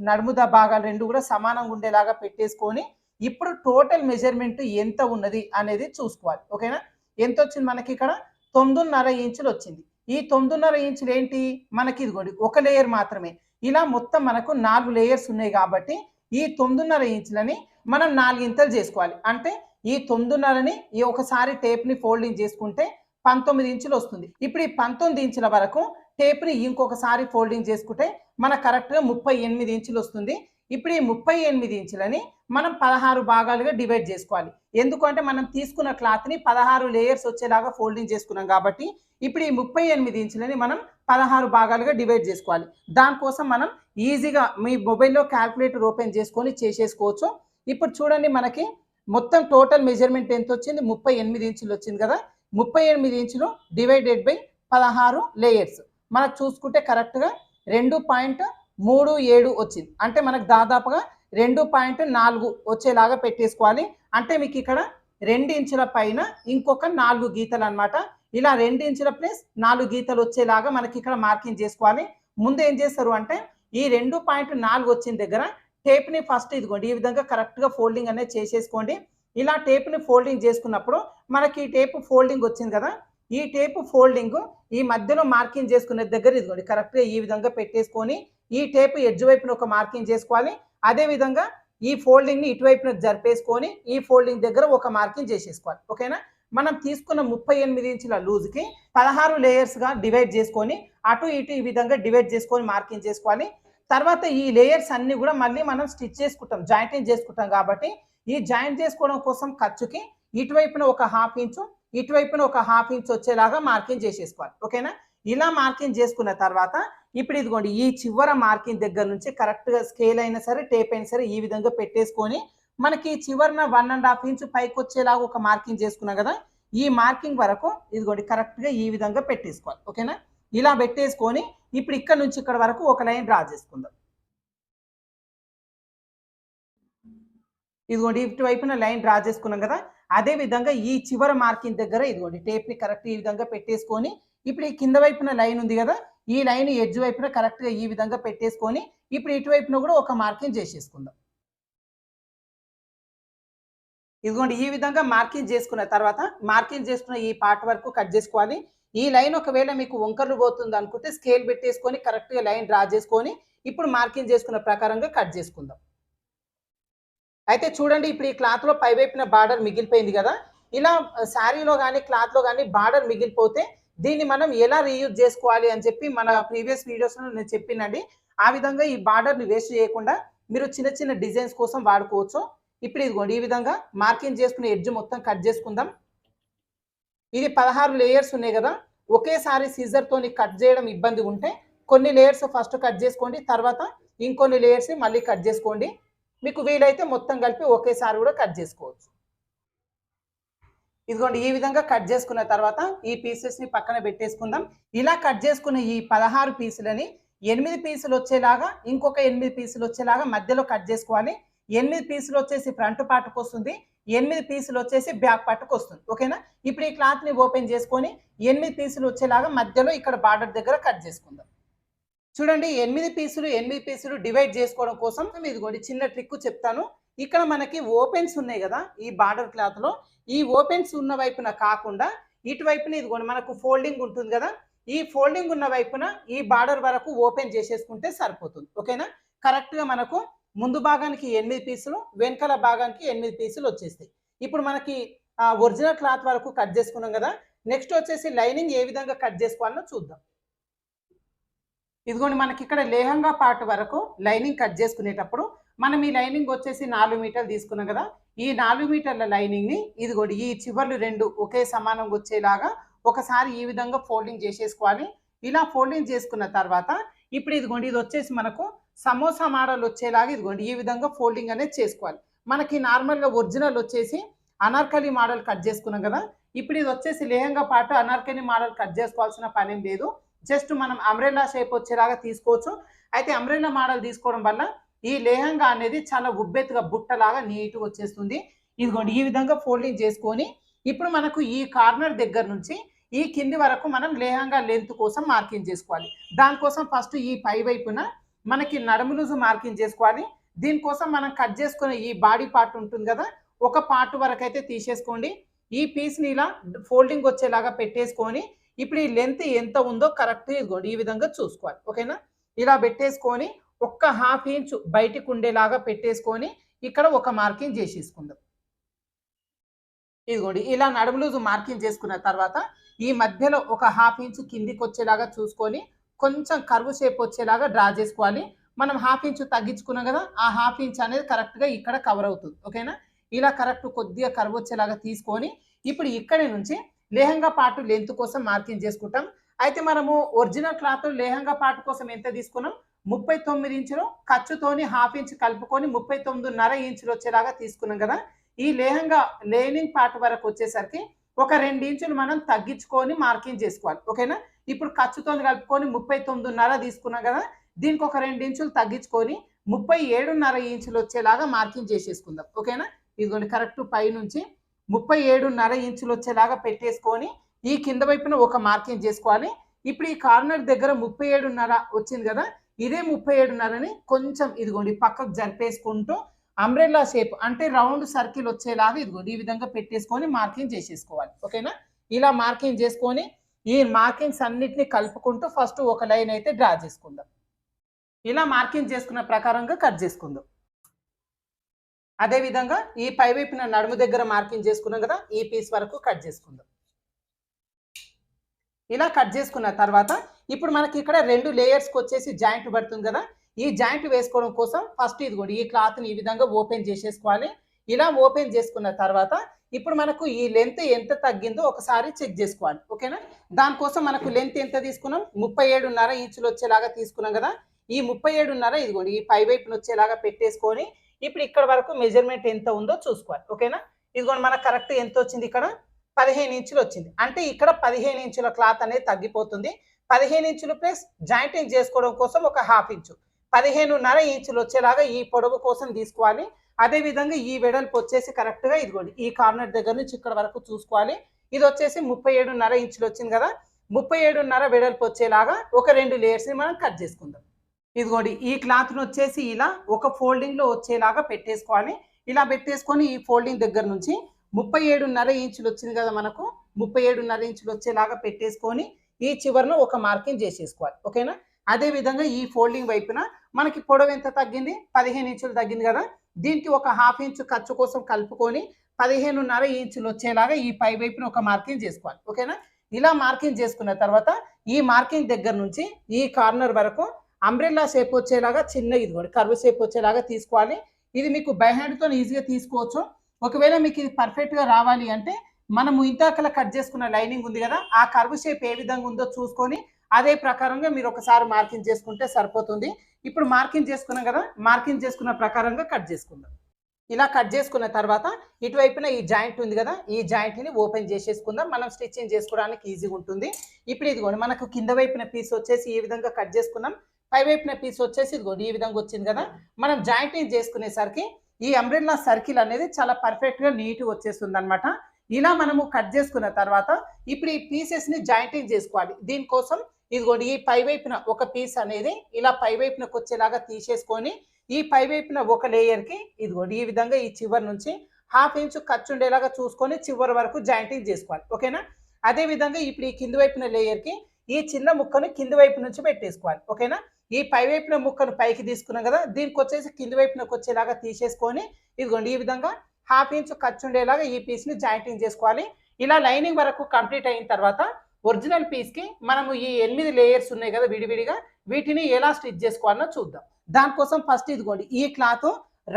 నడుము భాగాలు 2 కూడా సమానంగా ఉండేలాగా పెట్టేసుకొని ఇప్పుడు టోటల్ మెజర్‌మెంట్ ఎంత ఉన్నది అనేది చూసుకోవాలి. ఓకేనా? ఎంతొచ్చింది మనకిక్కడ 9.5 ఇంచులు వచ్చింది. ఈ 9.5 ఇంచులు ఏంటి? మనకి ఇదిగోండి ఒక లేయర్ మాత్రమే. ఇలా మొత్తం మనకు 4 లేయర్స్ ఉన్నాయి కాబట్టి ఈ 9.5 ఇంచులని మనం 4 ఇంతలు చేసుకోవాలి. అంటే ఈ 9.5ని ఈ ఒకసారి టేప్‌ని ఫోల్డింగ్ చేసుకుంటే 19 ఇంచులు వస్తుంది. ఇప్పుడు ఈ 19 ఇంచుల వరకు టేప్‌ని ఇంకొకసారి ఫోల్డింగ్ చేసుకుంటే మనకు కరెక్ట్‌గా 38 ఇంచులు వస్తుంది. ఇప్పుడు ఈ 38 ఇంచులని మనం 16 భాగాలుగా డివైడ్ చేసుకోవాలి. ఎందుకంటే మనం తీసుకున్న క్లాత్‌ని 16 లేయర్స్ వచ్చేలాగా ఫోల్డింగ్ చేసుకున్నాం కాబట్టి ఇప్పుడు ఈ 38 ఇంచులని మనం 16 భాగాలుగా డివైడ్ చేసుకోవాలి. దానికోసం మనం ఈజీగా మీ మొబైల్‌లో క్యాల్కులేటర్ ఓపెన్ చేసుకొని చేసేసుకోవచ్చు. ఇప్పుడు చూడండి మనకి మొత్తం టోటల్ మెజర్‌మెంట్ ఎంతొచ్చింది? 38 ఇంచులు వచ్చింది కదా! 38 ఇంచులు డివైడెడ్ బై 16 లేయర్స్. మనకు చూసుకుంటే కరెక్ట్‌గా 2.37 వచ్చింది. అంటే మనకు దాదాపుగా 2.4 వచ్చేలాగా పెట్టేసుకోవాలి. అంటే మీకు ఇక్కడ 2 ఇంచుల పైన ఇంకొక 4 గీతలు అన్నమాట. ఇలా 2 ఇంచుల ప్లస్ 4 గీతలు వచ్చేలాగా మనకి ఇక్కడ మార్కింగ్ చేసుకోవాలి. ముందు ఏం చేస్తారు అంటే ఈ 2.4 వచ్చిన దగ్గర టేప్‌ని ఫస్ట్ ఇదిగోండి ఈ విధంగా కరెక్ట్‌గా ఫోల్డింగ్ అనేది చేసేసుకోండి. ఇలా టేప్‌ని ఫోల్డింగ్ చేసుకున్నప్పుడు మనకి ఈ టేప్ ఫోల్డింగ్ వచ్చింది కదా! ఈ టేప్ ఫోల్డింగ్ ఈ మధ్యలో మార్కింగ్ చేసుకునే దగ్గర ఇదిగోండి కరెక్ట్‌గా ఈ విధంగా పెట్టేసుకొని ఈ టేప్ ఎడ్జ్ వైపున ఒక మార్కింగ్ చేసుకోవాలి. అదే విధంగా ఈ ఫోల్డింగ్‌ని ఇటువైపున జరిపేసుకొని ఈ ఫోల్డింగ్ దగ్గర ఒక మార్కింగ్ చేసేసుకోవాలి. ఓకేనా? మనం తీసుకున్న 38 ఇంచుల లూజ్‌కి 16 లేయర్స్‌గా డివైడ్ చేసుకొని అటు ఇటు ఈ విధంగా డివైడ్ చేసుకొని మార్కింగ్ చేసుకోవాలి. తర్వాత ఈ లేయర్స్ అన్నీ కూడా మళ్ళీ మనం స్టిచ్ చేసుకుంటాం. జాయింటింగ్ చేసుకుంటాం కాబట్టి ఈ జాయింట్ చేసుకోవడం కోసం ఖర్చుకి ఇటువైపున ఒక హాఫ్ ఇంచు, ఇటువైపున ఒక హాఫ్ ఇంచ్ వచ్చేలాగా మార్కింగ్ చేసేసుకోవాలి. ఓకేనా? ఇలా మార్కింగ్ చేసుకున్న తర్వాత ఇప్పుడు ఇదిగోండి ఈ చివర మార్కింగ్ దగ్గర నుంచి కరెక్ట్‌గా స్కేల్ అయినా సరే, టేప్ అయినా సరే ఈ విధంగా పెట్టేసుకొని మనకి చివరన 1.5 ఇంచ్ పైకొచ్చేలాగా ఒక మార్కింగ్ చేసుకున్నాం కదా! ఈ మార్కింగ్ వరకు ఇదిగోండి కరెక్ట్‌గా ఈ విధంగా పెట్టేసుకోవాలి. ఓకేనా? ఇలా పెట్టేసుకొని ఇప్పుడు ఇక్కడ నుంచి ఇక్కడ వరకు ఒక లైన్ డ్రా చేసుకుందాం. ఇదిగోండి ఇటువైపున లైన్ డ్రా చేసుకున్నాం కదా! అదే విధంగా ఈ చివర మార్కింగ్ దగ్గర ఇదిగోండి టేప్‌ని కరెక్ట్ ఈ విధంగా పెట్టేసుకొని ఇప్పుడు ఈ కింద వైపున లైన్ ఉంది కదా! ఈ లైన్ ఎడ్జ్ వైపున కరెక్ట్‌గా ఈ విధంగా పెట్టేసుకొని ఇప్పుడు ఇటువైపున కూడా ఒక మార్కింగ్ చేసేసుకుందాం. ఇదిగోండి ఈ విధంగా మార్కింగ్ చేసుకున్న తర్వాత మార్కింగ్ చేసుకున్న ఈ పార్ట్ వరకు కట్ చేసుకోవాలి. ఈ లైన్ ఒకవేళ మీకు వంకర్లు పోతుంది అనుకుంటే స్కేల్ పెట్టేసుకొని కరెక్ట్‌గా లైన్ డ్రా చేసుకొని ఇప్పుడు మార్కింగ్ చేసుకున్న ప్రకారంగా కట్ చేసుకుందాం. అయితే చూడండి ఇప్పుడు ఈ క్లాత్‌లో పైవైపున బార్డర్ మిగిలిపోయింది గదా! ఇలా శారీలో గాని, క్లాత్‌లో గాని బార్డర్ మిగిలిపోతే దీన్ని మనం ఎలా రీయూజ్ జేసుకోవాలి అని చెప్పి మన ప్రీవియస్ వీడియోస్‌లో నేను చెప్పినండి. ఆ విధంగా ఈ బార్డర్‌ని వేస్ట్ చేయకుండా మీరు చిన్న చిన్న డిజైన్స్ కోసం వాడుకోవచ్చు. ఇప్పుడు ఇదిగోండి ఈ విధంగా మార్కింగ్ చేసుకునే ఎడ్జ్ మొత్తం కట్ చేసుకుందాం. ఇది 16 లేయర్స్ ఉన్నాయి గదా! ఒకేసారి సిజర్ తోని కట్ చేయడం ఇబ్బంది ఉంటే కొన్ని లేయర్స్ ఫస్ట్ కట్ చేసుకోండి, తర్వాత ఇంకొన్ని లేయర్స్ మళ్ళీ కట్ చేసుకోండి. మీకు వీలైతే మొత్తం కలిపి ఒకేసారి కూడా కట్ చేసుకోవచ్చు. ఇదిగోండి ఈ విధంగా కట్ చేసుకున్న తర్వాత ఈ పీసెస్ని పక్కన పెట్టేసుకుందాం. ఇలా కట్ చేసుకున్న ఈ 16 పీసులని 8 పీసులు వచ్చేలాగా, ఇంకొక 8 పీసులు వచ్చేలాగా మధ్యలో కట్ చేసుకోవాలి. 8 పీసులు వచ్చేసి ఫ్రంట్ పార్ట్కి వస్తుంది, 8 పీసులు వచ్చేసి బ్యాక్ పార్ట్కి వస్తుంది. ఓకేనా? ఇప్పుడు ఈ క్లాత్ని ఓపెన్ చేసుకొని 8 పీసులు వచ్చేలాగా మధ్యలో ఇక్కడ బార్డర్ దగ్గర కట్ చేసుకుందాం. చూడండి 8 పీసులు డివైడ్ చేసుకోవడం కోసం ఇదిగోండి చిన్న ట్రిక్ చెప్తాను. ఇక్కడ మనకి ఓపెన్స్ ఉన్నాయి కదా ఈ బార్డర్ క్లాత్ లో, ఈ ఓపెన్స్ ఉన్న వైపున కాకుండా ఇటువైపున ఇదిగోండి మనకు ఫోల్డింగ్ ఉంటుంది కదా, ఈ ఫోల్డింగ్ ఉన్న వైపున ఈ బార్డర్ వరకు ఓపెన్ చేసేసుకుంటే సరిపోతుంది. ఓకేనా? కరెక్ట్ గా మనకు ముందు భాగానికి 8 పీసులు, వెనకాల భాగానికి 8 పీసులు వచ్చేస్తాయి. ఇప్పుడు మనకి ఒరిజినల్ క్లాత్ వరకు కట్ చేసుకున్నాం కదా, నెక్స్ట్ వచ్చేసి లైనింగ్ ఏ విధంగా కట్ చేసుకోవాలో చూద్దాం. ఇదిగోండి మనకి ఇక్కడ లేహంగా పార్ట్ వరకు లైనింగ్ కట్ చేసుకునేటప్పుడు మనం ఈ లైనింగ్ వచ్చేసి 4 మీటర్లు తీసుకున్నాం కదా, ఈ 4 మీటర్ల లైనింగ్ ని ఇదిగోండి ఈ చివర్లు రెండు ఒకే సమానంగా వచ్చేలాగా ఒకసారి ఈ విధంగా ఫోల్డింగ్ చేసేసుకోవాలి. ఇలా ఫోల్డింగ్ చేసుకున్న తర్వాత ఇప్పుడు ఇదిగోండి ఇది వచ్చేసి మనకు సమోసా మోడల్ వచ్చేలాగా ఇదిగోండి ఈ విధంగా ఫోల్డింగ్ అనేది చేసుకోవాలి. మనకి నార్మల్గా ఒరిజినల్ వచ్చేసి అనార్కలి మోడల్ కట్ చేసుకున్నాం కదా, ఇప్పుడు ఇది వచ్చేసి lehenga part Anarkali model cut చేసుకోవాల్సిన పని ఏం లేదు. జస్ట్ మనం అంబ్రెల్లా షేప్ వచ్చేలాగా తీసుకోవచ్చు. అయితే అంబ్రెల్లా మోడల్ తీసుకోవడం వల్ల ఈ లేహంగా అనేది చాలా ఉబ్బెత్తుగా బుట్టలాగా నీట్గా వచ్చేస్తుంది. ఇదిగోండి ఈ విధంగా ఫోల్డింగ్ చేసుకొని ఇప్పుడు మనకు ఈ కార్నర్ దగ్గర నుంచి ఈ కింది వరకు మనం లేహంగా లెంత్ కోసం మార్కింగ్ చేసుకోవాలి. దానికోసం ఫస్ట్ ఈ పై వైపున మనకి నడుము లూజు మార్కింగ్ చేసుకోవాలి. దీనికోసం మనం కట్ చేసుకునే ఈ బాడీ పార్ట్ ఉంటుంది కదా, ఒక పార్ట్ వరకు అయితే తీసేసుకోండి. ఈ పీస్ని ఇలా ఫోల్డింగ్ వచ్చేలాగా పెట్టేసుకొని ఇప్పుడు ఈ లెంత్ ఎంత ఉందో కరెక్ట్ ఇదిగోండి ఈ విధంగా చూసుకోవాలి. ఓకేనా? ఇలా పెట్టేసుకొని ఒక్క ½ ఇంచు బయటికి ఉండేలాగా పెట్టేసుకొని ఇక్కడ ఒక మార్కింగ్ చేసేసుకుందాం. ఇదిగోండి ఇలా నడుము లూజు మార్కింగ్ చేసుకున్న తర్వాత ఈ మధ్యలో ఒక ½ ఇంచు కిందికి వచ్చేలాగా చూసుకొని కొంచెం కర్వ్ షేప్ వచ్చేలాగా డ్రా చేసుకోవాలి. మనం ½ ఇంచు తగ్గించుకున్నాం కదా, ఆ ½ ఇంచ్ అనేది కరెక్ట్గా ఇక్కడ కవర్ అవుతుంది. ఓకేనా? ఇలా కరెక్ట్ కొద్దిగా కర్వ్ వచ్చేలాగా తీసుకొని ఇప్పుడు ఇక్కడి నుంచి లేహంగా పార్ట్ లెంత్ కోసం మార్కింగ్ చేసుకుంటాం. అయితే మనము ఒరిజినల్ క్లాత్ లేహంగా పార్ట్ కోసం ఎంత తీసుకున్నాం, 39 ఇంచులు ఖర్చుతోని ½ ఇంచ్ కలుపుకొని 39.5 ఇంచులు వచ్చేలాగా తీసుకున్నాం కదా. ఈ లేహంగా లైనింగ్ పార్ట్ వరకు వచ్చేసరికి ఒక 2 ఇంచులు మనం తగ్గించుకొని మార్కింగ్ చేసుకోవాలి. ఓకేనా? ఇప్పుడు ఖర్చుతో కలుపుకొని 39.5 తీసుకున్నాం కదా, దీనికి ఒక 2 ఇంచులు తగ్గించుకొని 37.5 ఇంచులు వచ్చేలాగా మార్కింగ్ చేసేసుకుందాం. ఓకేనా? ఇదిగోండి కరెక్ట్ పై నుంచి 37.5 ఇంచులు వచ్చేలాగా పెట్టేసుకొని ఈ కింద వైపున ఒక మార్కింగ్ చేసుకోవాలి. ఇప్పుడు ఈ కార్నర్ దగ్గర 37.5 వచ్చింది కదా, ఇదే 37.5ని కొంచెం ఇదిగోండి పక్కకు జరిపేసుకుంటూ అంబ్రెల్లా షేప్ అంటే రౌండ్ సర్కిల్ వచ్చేలాగా ఇదిగోండి ఈ విధంగా పెట్టేసుకొని మార్కింగ్ చేసేసుకోవాలి. ఓకేనా? ఇలా మార్కింగ్ చేసుకొని ఈ మార్కింగ్స్ అన్నిటిని కలుపుకుంటూ ఫస్ట్ ఒక లైన్ అయితే డ్రా చేసుకుందాం. ఇలా మార్కింగ్ చేసుకున్న ప్రకారంగా కట్ చేసుకుందాం. అదేవిధంగా ఈ పై వైపున నడుము దగ్గర మార్కింగ్ చేసుకున్నాం కదా, ఈ పీస్ వరకు కట్ చేసుకుందాం. ఇలా కట్ చేసుకున్న తర్వాత ఇప్పుడు మనకి ఇక్కడ 2 లేయర్స్కి వచ్చేసి జాయింట్ పడుతుంది కదా, ఈ జాయింట్ వేసుకోవడం కోసం ఫస్ట్ ఇదిగోండి ఈ క్లాత్ని ఈ విధంగా ఓపెన్ చేసేసుకోవాలి. ఇలా ఓపెన్ చేసుకున్న తర్వాత ఇప్పుడు మనకు ఈ లెంత్ ఎంత తగ్గిందో ఒకసారి చెక్ చేసుకోవాలి. ఓకేనా? దానికోసం మనకు లెంత్ ఎంత తీసుకున్నాం, 37.5 ఇంచులు వచ్చేలాగా తీసుకున్నాం కదా, ఈ 37.5 ఇదిగోండి ఈ పై వైపున వచ్చేలాగా పెట్టేసుకొని ఇప్పుడు ఇక్కడ వరకు మెజర్మెంట్ ఎంత ఉందో చూసుకోవాలి. ఓకేనా? ఇదిగోండి మనకు కరెక్ట్ ఎంత వచ్చింది, ఇక్కడ 15 ఇంచులు వచ్చింది. అంటే ఇక్కడ 15 ఇంచుల క్లాత్ అనేది తగ్గిపోతుంది. 15 ఇంచులు ప్లస్ జాయింటింగ్ చేసుకోవడం కోసం ఒక ½ ఇంచు 15.5 ఇంచులు వచ్చేలాగా ఈ పొడవు కోసం తీసుకోవాలి. అదేవిధంగా ఈ వెడల్పు వచ్చేసి కరెక్ట్గా ఇదిగోండి ఈ కార్నర్ దగ్గర నుంచి ఇక్కడ వరకు చూసుకోవాలి. ఇది వచ్చేసి 37.5 ఇంచులు వచ్చింది కదా, 37.5 వెడల్పు వచ్చేలాగా ఒక 2 లేయర్స్ని మనం కట్ చేసుకుందాం. ఇదిగోండి ఈ క్లాత్ను వచ్చేసి ఇలా ఒక ఫోల్డింగ్లో వచ్చేలాగా పెట్టేసుకోవాలి. ఇలా పెట్టేసుకొని ఈ ఫోల్డింగ్ దగ్గర నుంచి 37.5 ఇంచులు వచ్చింది కదా మనకు, 37.5 ఇంచులు వచ్చేలాగా పెట్టేసుకొని ఈ చివరిలో ఒక మార్కింగ్ చేసేసుకోవాలి. ఓకేనా? అదేవిధంగా ఈ ఫోల్డింగ్ వైపున మనకి పొడవు ఎంత తగ్గింది, 15 ఇంచులు తగ్గింది కదా, దీనికి ఒక ½ ఇంచు ఖర్చు కోసం కలుపుకొని 15.5 ఇంచులు వచ్చేలాగా ఈ పై వైపున ఒక మార్కింగ్ చేసుకోవాలి. ఓకేనా? ఇలా మార్కింగ్ చేసుకున్న తర్వాత ఈ మార్కింగ్ దగ్గర నుంచి ఈ కార్నర్ వరకు అంబ్రెల్లా షేప్ వచ్చేలాగా చిన్న ఇదిగోండి కర్వ్ షేప్ వచ్చేలాగా తీసుకోవాలి. ఇది మీకు బై హ్యాండ్తో ఈజీగా తీసుకోవచ్చు. ఒకవేళ మీకు ఇది పర్ఫెక్ట్గా రావాలి అంటే మనము ఇంతాకలా కట్ చేసుకున్న లైనింగ్ ఉంది కదా, ఆ కర్వ్ షేప్ ఏ విధంగా ఉందో చూసుకొని అదే ప్రకారంగా మీరు ఒకసారి మార్కింగ్ చేసుకుంటే సరిపోతుంది. ఇప్పుడు మార్కింగ్ చేసుకున్నాం కదా, మార్కింగ్ చేసుకున్న ప్రకారంగా కట్ చేసుకుందాం. ఇలా కట్ చేసుకున్న తర్వాత ఇటువైపున ఈ జాయింట్ ఉంది కదా, ఈ జాయింట్ని ఓపెన్ చేసేసుకుందాం. మనం స్టిచ్చింగ్ చేసుకోవడానికి ఈజీగా ఉంటుంది. ఇప్పుడు ఇదిగోండి మనకు కింద వైపున పీస్ వచ్చేసి ఈ విధంగా కట్ చేసుకున్నాం. పై వైపున పీస్ వచ్చేసి ఇదిగోండి ఈ విధంగా వచ్చింది కదా. మనం జాయింటింగ్ చేసుకునేసరికి ఈ అంబ్రెల్లా సర్కిల్ అనేది చాలా పర్ఫెక్ట్గా నీట్గా వచ్చేస్తుంది అనమాట. ఇలా మనము కట్ చేసుకున్న తర్వాత ఇప్పుడు ఈ పీసెస్ని జాయింటింగ్ చేసుకోవాలి. దీనికోసం ఇదిగోండి ఈ పై వైపున ఒక పీస్ అనేది ఇలా పై వైపునకు వచ్చేలాగా తీసేసుకొని ఈ పై వైపున ఒక లేయర్కి ఇదిగోండి ఈ విధంగా ఈ చివరి నుంచి 1/2 ఇంచు ఖర్చు ఉండేలాగా చూసుకొని చివరి వరకు జాయింటింగ్ చేసుకోవాలి. ఓకేనా? అదే విధంగా ఇప్పుడు ఈ కింది వైపున లేయర్కి ఈ చిన్న ముక్కను కింది వైపు నుంచి పెట్టేసుకోవాలి. ఓకేనా? ఈ పై వైపున ముక్కను పైకి తీసుకున్నాం కదా, దీనికి వచ్చేసి కింది వైపునకు వచ్చేలాగా తీసేసుకొని ఇదిగోండి ఈ విధంగా 1/2 ఇంచు ఖర్చు ఉండేలాగా ఈ పీస్ని జాయింటింగ్ చేసుకోవాలి. ఇలా లైనింగ్ వరకు కంప్లీట్ అయిన తర్వాత ఒరిజినల్ పీస్కి మనము ఈ 8 లేయర్స్ ఉన్నాయి కదా విడివిడిగా, వీటిని ఎలా స్టిచ్ చేసుకోవాలో చూద్దాం. దానికోసం ఫస్ట్ ఇదిగోండి ఈ క్లాత్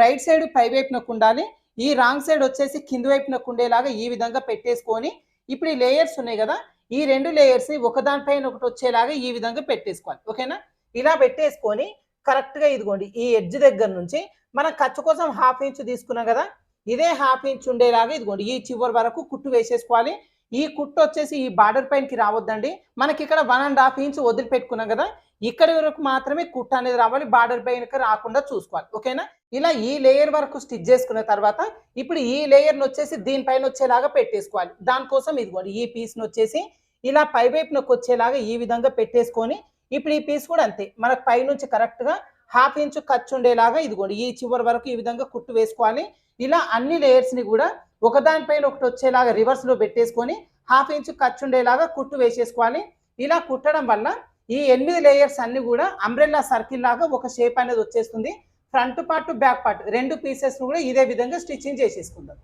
రైట్ సైడ్ పై వైపునకు ఉండాలి, ఈ రాంగ్ సైడ్ వచ్చేసి కింది వైపునకు ఉండేలాగా ఈ విధంగా పెట్టేసుకొని ఇప్పుడు ఈ లేయర్స్ ఉన్నాయి కదా, ఈ 2 లేయర్స్ ఒకదానిపైన ఒకటి వచ్చేలాగా ఈ విధంగా పెట్టేసుకోవాలి. ఓకేనా? ఇలా పెట్టేసుకొని కరెక్ట్గా ఇదిగోండి ఈ ఎడ్జ్ దగ్గర నుంచి మనం ఖర్చు కోసం 1/2 ఇంచు తీసుకున్నాం కదా, ఇదే 1/2 ఇంచు ఉండేలాగా ఇదిగోండి ఈ చివరి వరకు కుట్టు వేసేసుకోవాలి. ఈ కుట్టు వచ్చేసి ఈ బార్డర్ పైనకి రావద్దండి. మనకి ఇక్కడ 1.5 ఇంచు వదిలిపెట్టుకున్నాం కదా, ఇక్కడి వరకు మాత్రమే కుట్టు అనేది రావాలి, బార్డర్ పైనకి రాకుండా చూసుకోవాలి. ఓకేనా? ఇలా ఈ లేయర్ వరకు స్టిచ్ చేసుకున్న తర్వాత ఇప్పుడు ఈ లేయర్ని వచ్చేసి దీనిపైన వచ్చేలాగా పెట్టేసుకోవాలి. దానికోసం ఇదిగోండి ఈ పీస్ని వచ్చేసి ఇలా పై వైపునకు వచ్చేలాగా ఈ విధంగా పెట్టేసుకొని ఇప్పుడు ఈ పీస్ కూడా అంతే మనకు పైనుంచి కరెక్ట్గా 1/2 ఇంచు ఖర్చు ఉండేలాగా ఇదిగోండి ఈ చివరి వరకు ఈ విధంగా కుట్టు వేసుకోవాలి. ఇలా అన్ని లేయర్స్ని కూడా ఒకదానిపైన ఒకటి వచ్చేలాగా రివర్స్లో పెట్టేసుకొని 1/2 ఇంచు ఖర్చు ఉండేలాగా కుట్టు వేసేసుకోవాలి. ఇలా కుట్టడం వల్ల ఈ 8 లేయర్స్ అన్ని కూడా అంబ్రెల్లా సర్కిల్ లాగా ఒక షేప్ అనేది వచ్చేస్తుంది. Front part back part 2 pieces కూడా ఇదే విధంగా స్టిచ్చింగ్ చేసేసుకుందాం.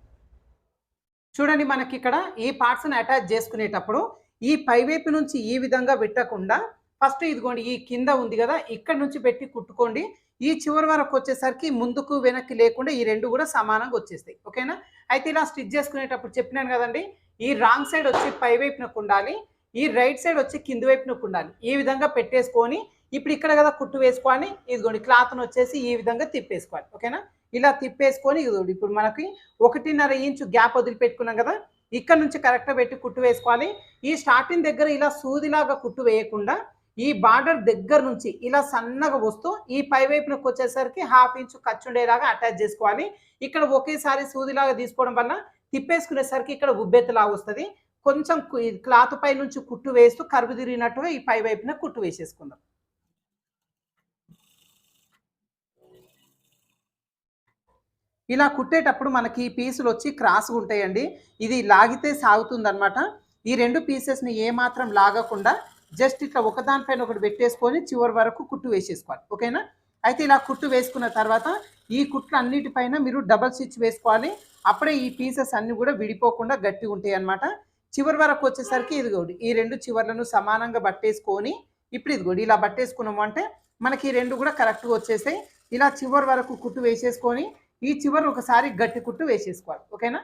చూడండి మనకి ఇక్కడ ఈ పార్ట్స్ని అటాచ్ చేసుకునేటప్పుడు ఈ పైవైపు నుంచి ఈ విధంగా పెట్టకుండా ఫస్ట్ ఇదిగోండి ఈ కింద ఉంది కదా, ఇక్కడ నుంచి పెట్టి కుట్టుకోండి. ఈ చివరి వరకు వచ్చేసరికి ముందుకు వెనక్కి లేకుండా ఈ 2 కూడా సమానంగా వచ్చేస్తాయి. ఓకేనా? అయితే ఇలా స్టిచ్ చేసుకునేటప్పుడు చెప్పినాను కదండి, ఈ రాంగ్ సైడ్ వచ్చి పై వైపునకు ఉండాలి, ఈ రైట్ సైడ్ వచ్చి కింది వైపునకు ఉండాలి. ఈ విధంగా పెట్టేసుకొని ఇప్పుడు ఇక్కడ కదా కుట్టు వేసుకోవాలి, ఇదిగోండి క్లాత్ను వచ్చేసి ఈ విధంగా తిప్పేసుకోవాలి. ఓకేనా? ఇలా తిప్పేసుకొని ఇదిగోండి ఇప్పుడు మనకి 1.5 ఇంచు గ్యాప్ వదిలిపెట్టుకున్నాం కదా, ఇక్కడ నుంచి కరెక్ట్గా పెట్టి కుట్టు వేసుకోవాలి. ఈ స్టార్టింగ్ దగ్గర ఇలా సూదిలాగా కుట్టు వేయకుండా ఈ బార్డర్ దగ్గర నుంచి ఇలా సన్నగా వస్తూ ఈ పై వైపునకు వచ్చేసరికి 1/2 ఇంచు ఖర్చు ఉండేలాగా అటాచ్ చేసుకోవాలి. ఇక్కడ ఒకేసారి సూదిలాగా తీసుకోవడం వల్ల తిప్పేసుకునేసరికి ఇక్కడ ఉబ్బెత్తులాగా వస్తుంది. కొంచెం క్లాత్ పై నుంచి కుట్టు వేస్తూ కరువు తిరిగినట్టుగా ఈ పై వైపున కుట్టు వేసేసుకుందాం. ఇలా కుట్టేటప్పుడు మనకి ఈ పీసులు వచ్చి క్రాస్గా ఉంటాయండి. ఇది లాగితే సాగుతుందన్నమాట. ఈ 2 పీసెస్ని ఏమాత్రం లాగకుండా జస్ట్ ఇట్లా ఒకదానిపైన ఒకటి పెట్టేసుకొని చివరి వరకు కుట్టు వేసేసుకోవాలి. ఓకేనా? అయితే ఇలా కుట్టు వేసుకున్న తర్వాత ఈ కుట్లు అన్నిటిపైన మీరు డబల్ స్టిచ్ వేసుకోవాలి. అప్పుడే ఈ పీసెస్ అన్నీ కూడా విడిపోకుండా గట్టిగా ఉంటాయి అన్నమాట. చివరి వరకు వచ్చేసరికి ఇదిగోండి ఈ 2 చివర్లను సమానంగా పట్టేసుకొని ఇప్పుడు ఇదిగోండి ఇలా పట్టేసుకున్నాము అంటే మనకి ఈ 2 కూడా కరెక్ట్గా వచ్చేసాయి. ఇలా చివరి వరకు కుట్టు వేసేసుకొని ఈ చివరి ఒకసారి గట్టి కుట్టు వేసేసుకోవాలి. ఓకేనా?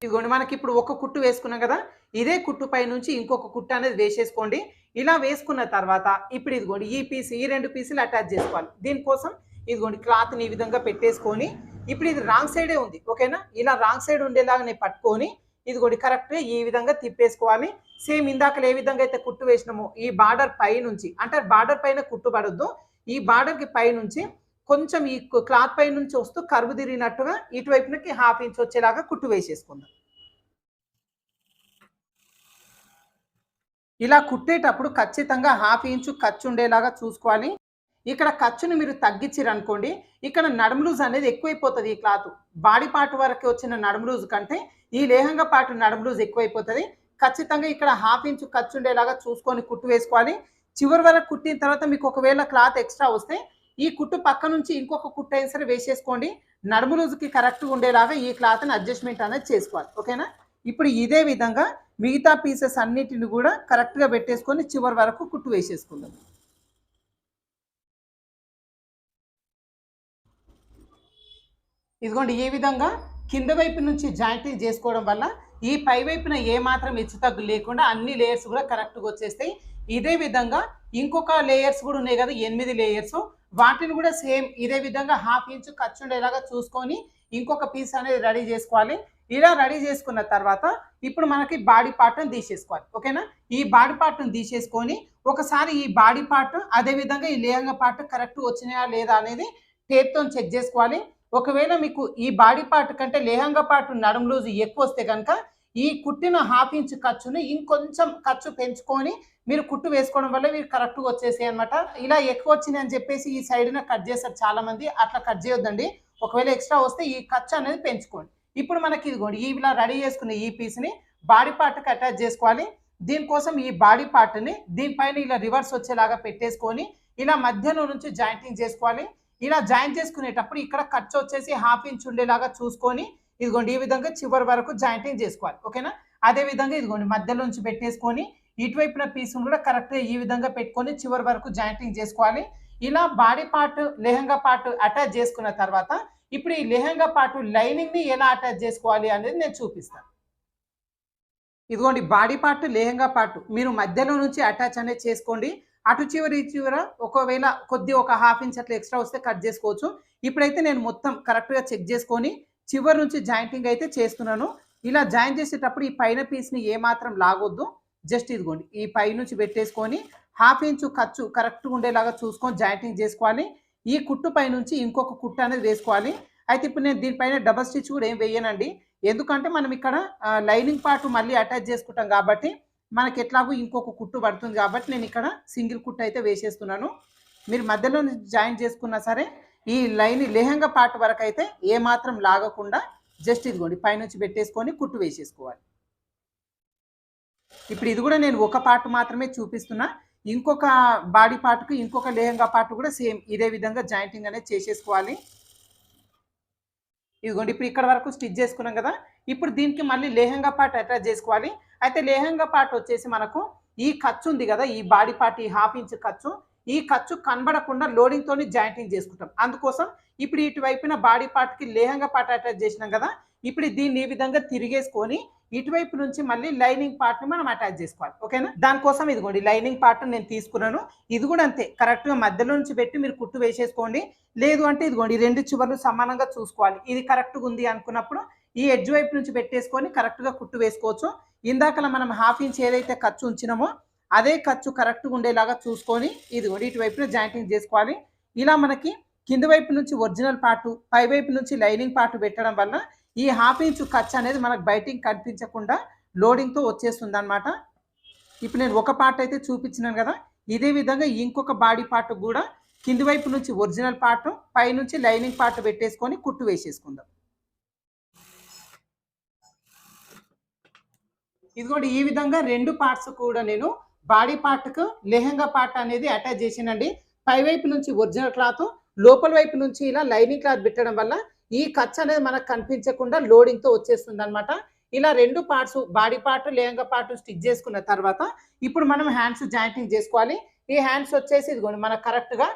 ఇదిగోండి మనకి ఇప్పుడు ఒక కుట్టు వేసుకున్నాం కదా, ఇదే కుట్టు పై నుంచి ఇంకొక కుట్టు అనేది వేసేసుకోండి. ఇలా వేసుకున్న తర్వాత ఇప్పుడు ఇదిగోండి ఈ 2 పీసులు అటాచ్ చేసుకోవాలి. దీనికోసం ఇదిగోండి క్లాత్ని ఈ విధంగా పెట్టేసుకొని ఇప్పుడు ఇది రాంగ్ సైడే ఉంది. ఓకేనా? ఇలా రాంగ్ సైడ్ ఉండేలాగానే పట్టుకొని ఇదిగోండి కరెక్ట్గా ఈ విధంగా తిప్పేసుకోవాలి. సేమ్ ఇందాకలు ఏ విధంగా అయితే కుట్టు వేసినామో ఈ బార్డర్ పై నుంచి, అంటే బార్డర్ పైన కుట్టు పడొద్దు, ఈ బార్డర్కి పై నుంచి కొంచెం ఈ క్లాత్ పై నుంచి వస్తూ కరువు తిరిగినట్టుగా ఇటువైపునకి 1/2 ఇంచ్ వచ్చేలాగా కుట్టు వేసేసుకుందాం. ఇలా కుట్టేటప్పుడు ఖచ్చితంగా 1/2 ఇంచు ఖర్చు ఉండేలాగా చూసుకోవాలి. ఇక్కడ ఖర్చుని మీరు తగ్గించారనుకోండి, ఇక్కడ నడుము లూజ్ అనేది ఎక్కువైపోతుంది. ఈ క్లాత్ బాడీ పార్ట్ వరకు వచ్చిన నడుము లూజ్ కంటే ఈ లేహంగా పార్ట్ నడుము లూజ్ ఎక్కువైపోతుంది. ఖచ్చితంగా ఇక్కడ 1/2 ఇంచు ఖర్చు ఉండేలాగా చూసుకొని కుట్టు వేసుకోవాలి. చివరి వరకు కుట్టిన తర్వాత మీకు ఒకవేళ క్లాత్ ఎక్స్ట్రా వస్తే ఈ కుట్టు పక్క నుంచి ఇంకొక కుట్టు అయినా సరే వేసేసుకోండి. నడుము లూజ్కి కరెక్ట్గా ఉండేలాగా ఈ క్లాత్ని అడ్జస్ట్మెంట్ అనేది చేసుకోవాలి. ఓకేనా? ఇప్పుడు ఇదే విధంగా మిగతా పీసెస్ అన్నిటిని కూడా కరెక్ట్గా పెట్టేసుకొని చివరి వరకు కుట్టు వేసేసుకుందాం. ఇదిగోండి ఈ విధంగా కింద వైపు నుంచి జాయింటింగ్ చేసుకోవడం వల్ల ఈ పై వైపున ఏ మాత్రం హెచ్చు తగ్గు లేకుండా అన్ని లేయర్స్ కూడా కరెక్ట్గా వచ్చేస్తాయి. ఇదే విధంగా ఇంకొక లేయర్స్ కూడా ఉన్నాయి కదా, 8 లేయర్స్, వాటిని కూడా సేమ్ ఇదే విధంగా హాఫ్ ఇంచ్ ఖర్చు ఉండేలాగా చూసుకొని ఇంకొక పీస్ అనేది రెడీ చేసుకోవాలి. ఇలా రెడీ చేసుకున్న తర్వాత ఇప్పుడు మనకి బాడీ పార్ట్ని తీసేసుకోవాలి. ఓకేనా? ఈ బాడీ పార్ట్ని తీసేసుకొని ఒకసారి ఈ బాడీ పార్ట్ అదేవిధంగా ఈ లేహంగా పార్ట్ కరెక్ట్ వచ్చినాయా లేదా అనేది టేప్తో చెక్ చేసుకోవాలి. ఒకవేళ మీకు ఈ బాడీ పార్ట్ కంటే లేహంగా పార్ట్ నడుము లూజ్ ఎక్కువ వస్తే కనుక ఈ కుట్టిన హాఫ్ ఇంచ్ ఖర్చుని ఇంకొంచెం ఖర్చు పెంచుకొని మీరు కుట్టు వేసుకోవడం వల్ల మీరు కరెక్ట్గా వచ్చేసాయి అనమాట. ఇలా ఎక్కువ వచ్చింది అని చెప్పేసి ఈ సైడ్న కట్ చేస్తారు చాలా మంది, అట్లా కట్ చేయొద్దండి. ఒకవేళ ఎక్స్ట్రా వస్తే ఈ ఖర్చు అనేది పెంచుకోండి. ఇప్పుడు మనకి ఇదిగోండి ఇలా రెడీ చేసుకున్న ఈ పీస్ని బాడీ పార్ట్కి అటాచ్ చేసుకోవాలి. దీనికోసం ఈ బాడీ పార్ట్ని దీనిపైన ఇలా రివర్స్ వచ్చేలాగా పెట్టేసుకొని ఇలా మధ్యలో నుంచి జాయింటింగ్ చేసుకోవాలి. ఇలా జాయిన్ చేసుకునేటప్పుడు ఇక్కడ ఖర్చు వచ్చేసి హాఫ్ ఇంచ్ ఉండేలాగా చూసుకొని ఇదిగోండి ఈ విధంగా చివరి వరకు జాయింటింగ్ చేసుకోవాలి. ఓకేనా? అదే విధంగా ఇదిగోండి మధ్యలో నుంచి పెట్టేసుకొని ఇటువైపున పీస్ కూడా కరెక్ట్గా ఈ విధంగా పెట్టుకొని చివరి వరకు జాయింటింగ్ చేసుకోవాలి. ఇలా body part lehenga part attach చేసుకున్న తర్వాత ఇప్పుడు ఈ లెహంగా పార్ట్ లైనింగ్ని ఎలా అటాచ్ చేసుకోవాలి అనేది నేను చూపిస్తాను. ఇదిగోండి బాడీ పార్ట్ లెహంగా పార్ట్ మీరు మధ్యలో నుంచి అటాచ్ అనేది చేసుకోండి. అటు చివరి చివర ఒకవేళ ఒక హాఫ్ ఇంచ్ అట్లా ఎక్స్ట్రా వస్తే కట్ చేసుకోవచ్చు. ఇప్పుడైతే నేను మొత్తం కరెక్ట్గా చెక్ చేసుకొని చివరి నుంచి జాయింటింగ్ అయితే చేస్తున్నాను. ఇలా జాయిన్ చేసేటప్పుడు ఈ పైన పీస్ని ఏమాత్రం లాగొద్దు. జస్ట్ ఇదిగోండి ఈ పై నుంచి పెట్టేసుకొని హాఫ్ ఇంచు ఖర్చు కరెక్ట్గా ఉండేలాగా చూసుకొని జాయింటింగ్ చేసుకోవాలి. ఈ కుట్టు పై నుంచి ఇంకొక కుట్టు అనేది వేసుకోవాలి. అయితే ఇప్పుడు నేను దీనిపైన డబల్ స్టిచ్ కూడా ఏం వేయనండి. ఎందుకంటే మనం ఇక్కడ లైనింగ్ పార్ట్ మళ్ళీ అటాచ్ చేసుకుంటాం కాబట్టి మనకి ఎట్లాగో ఇంకొక కుట్టు పడుతుంది కాబట్టి నేను ఇక్కడ సింగిల్ కుట్టు అయితే వేసేస్తున్నాను. మీరు మధ్యలో జాయిన్ చేసుకున్నా సరే ఈ లెహంగా పార్ట్ వరకు అయితే ఏమాత్రం లాగకుండా జస్ట్ ఇదిగోండి పైనుంచి పెట్టేసుకొని కుట్టు వేసేసుకోవాలి. ఇప్పుడు ఇది కూడా నేను ఒక పార్ట్ మాత్రమే చూపిస్తున్నా. ఇంకొక బాడీ పార్ట్కి ఇంకొక లెహంగా పార్ట్ కూడా సేమ్ ఇదే విధంగా జాయింటింగ్ అనేది చేసేసుకోవాలి. ఇదిగోండి ఇప్పుడు ఇక్కడ వరకు స్టిచ్ చేసుకున్నాం కదా, ఇప్పుడు దీనికి మళ్ళీ లెహంగా పార్ట్ అటాచ్ చేసుకోవాలి. అయితే లెహంగా పార్ట్ వచ్చేసి మనకు ఈ ఖర్చు ఉంది కదా, ఈ బాడీ పార్ట్ ఈ హాఫ్ ఇంచ్ ఖర్చు, ఈ ఖర్చు కనబడకుండా లోడింగ్తో జాయింటింగ్ చేసుకుంటాం. అందుకోసం ఇప్పుడు ఇటువైపున బాడీ పార్ట్కి లెహంగా పార్ట్ అటాచ్ చేసినాం కదా, ఇప్పుడు దీన్ని ఈ విధంగా తిరిగేసుకొని ఇటువైపు నుంచి మళ్ళీ లైనింగ్ పార్ట్ని మనం అటాచ్ చేసుకోవాలి. ఓకేనా? దానికోసం ఇదిగోండి లైనింగ్ పార్ట్ నేను తీసుకున్నాను. ఇది కూడా అంతే కరెక్ట్గా మధ్యలో నుంచి పెట్టి మీరు కుట్టు వేసేసుకోండి. లేదు అంటే ఇదిగోండి రెండు చివర్లు సమానంగా చూసుకోవాలి. ఇది కరెక్ట్గా ఉంది అనుకున్నప్పుడు ఈ ఎడ్జ్ వైపు నుంచి పెట్టేసుకొని కరెక్ట్గా కుట్టు వేసుకోవచ్చు. ఇందాకలా మనం హాఫ్ ఇంచ్ ఏదైతే ఖర్చు ఉంచినామో అదే ఖర్చు కరెక్ట్గా ఉండేలాగా చూసుకొని ఇదిగోండి ఇటువైపున జాయింటింగ్ చేసుకోవాలి. ఇలా మనకి కింద వైపు నుంచి ఒరిజినల్ పార్ట్, పై వైపు నుంచి లైనింగ్ పార్ట్ పెట్టడం వల్ల ఈ హాఫ్ ఇంచ్ ఖర్చు అనేది మనకు బయటికి కనిపించకుండా లోడింగ్తో వచ్చేస్తుంది అనమాట. ఇప్పుడు నేను ఒక పార్ట్ అయితే చూపించినాను కదా, ఇదే విధంగా ఇంకొక బాడీ పార్ట్ కూడా కింది వైపు నుంచి ఒరిజినల్ పార్ట్, పై నుంచి లైనింగ్ పార్ట్ పెట్టేసుకొని కుట్టు వేసేసుకుందాం. ఇదిగోండి ఈ విధంగా రెండు పార్ట్స్ కూడా నేను బాడీ పార్ట్కు లెహంగా పార్ట్ అనేది అటాచ్ చేసానండి. పై వైపు నుంచి ఒరిజినల్ క్లాత్, లోపల వైపు నుంచి ఇలా లైనింగ్ క్లాత్ పెట్టడం వల్ల ఈ ఖర్చు అనేది మనకు కనిపించకుండా లోడింగ్తో వచ్చేస్తుంది అనమాట. ఇలా రెండు parts body part lehenga part stitch చేసుకున్న తర్వాత ఇప్పుడు మనం హ్యాండ్స్ జాయింటింగ్ చేసుకోవాలి. ఈ హ్యాండ్స్ వచ్చేసి ఇదిగోండి మనకు కరెక్ట్గా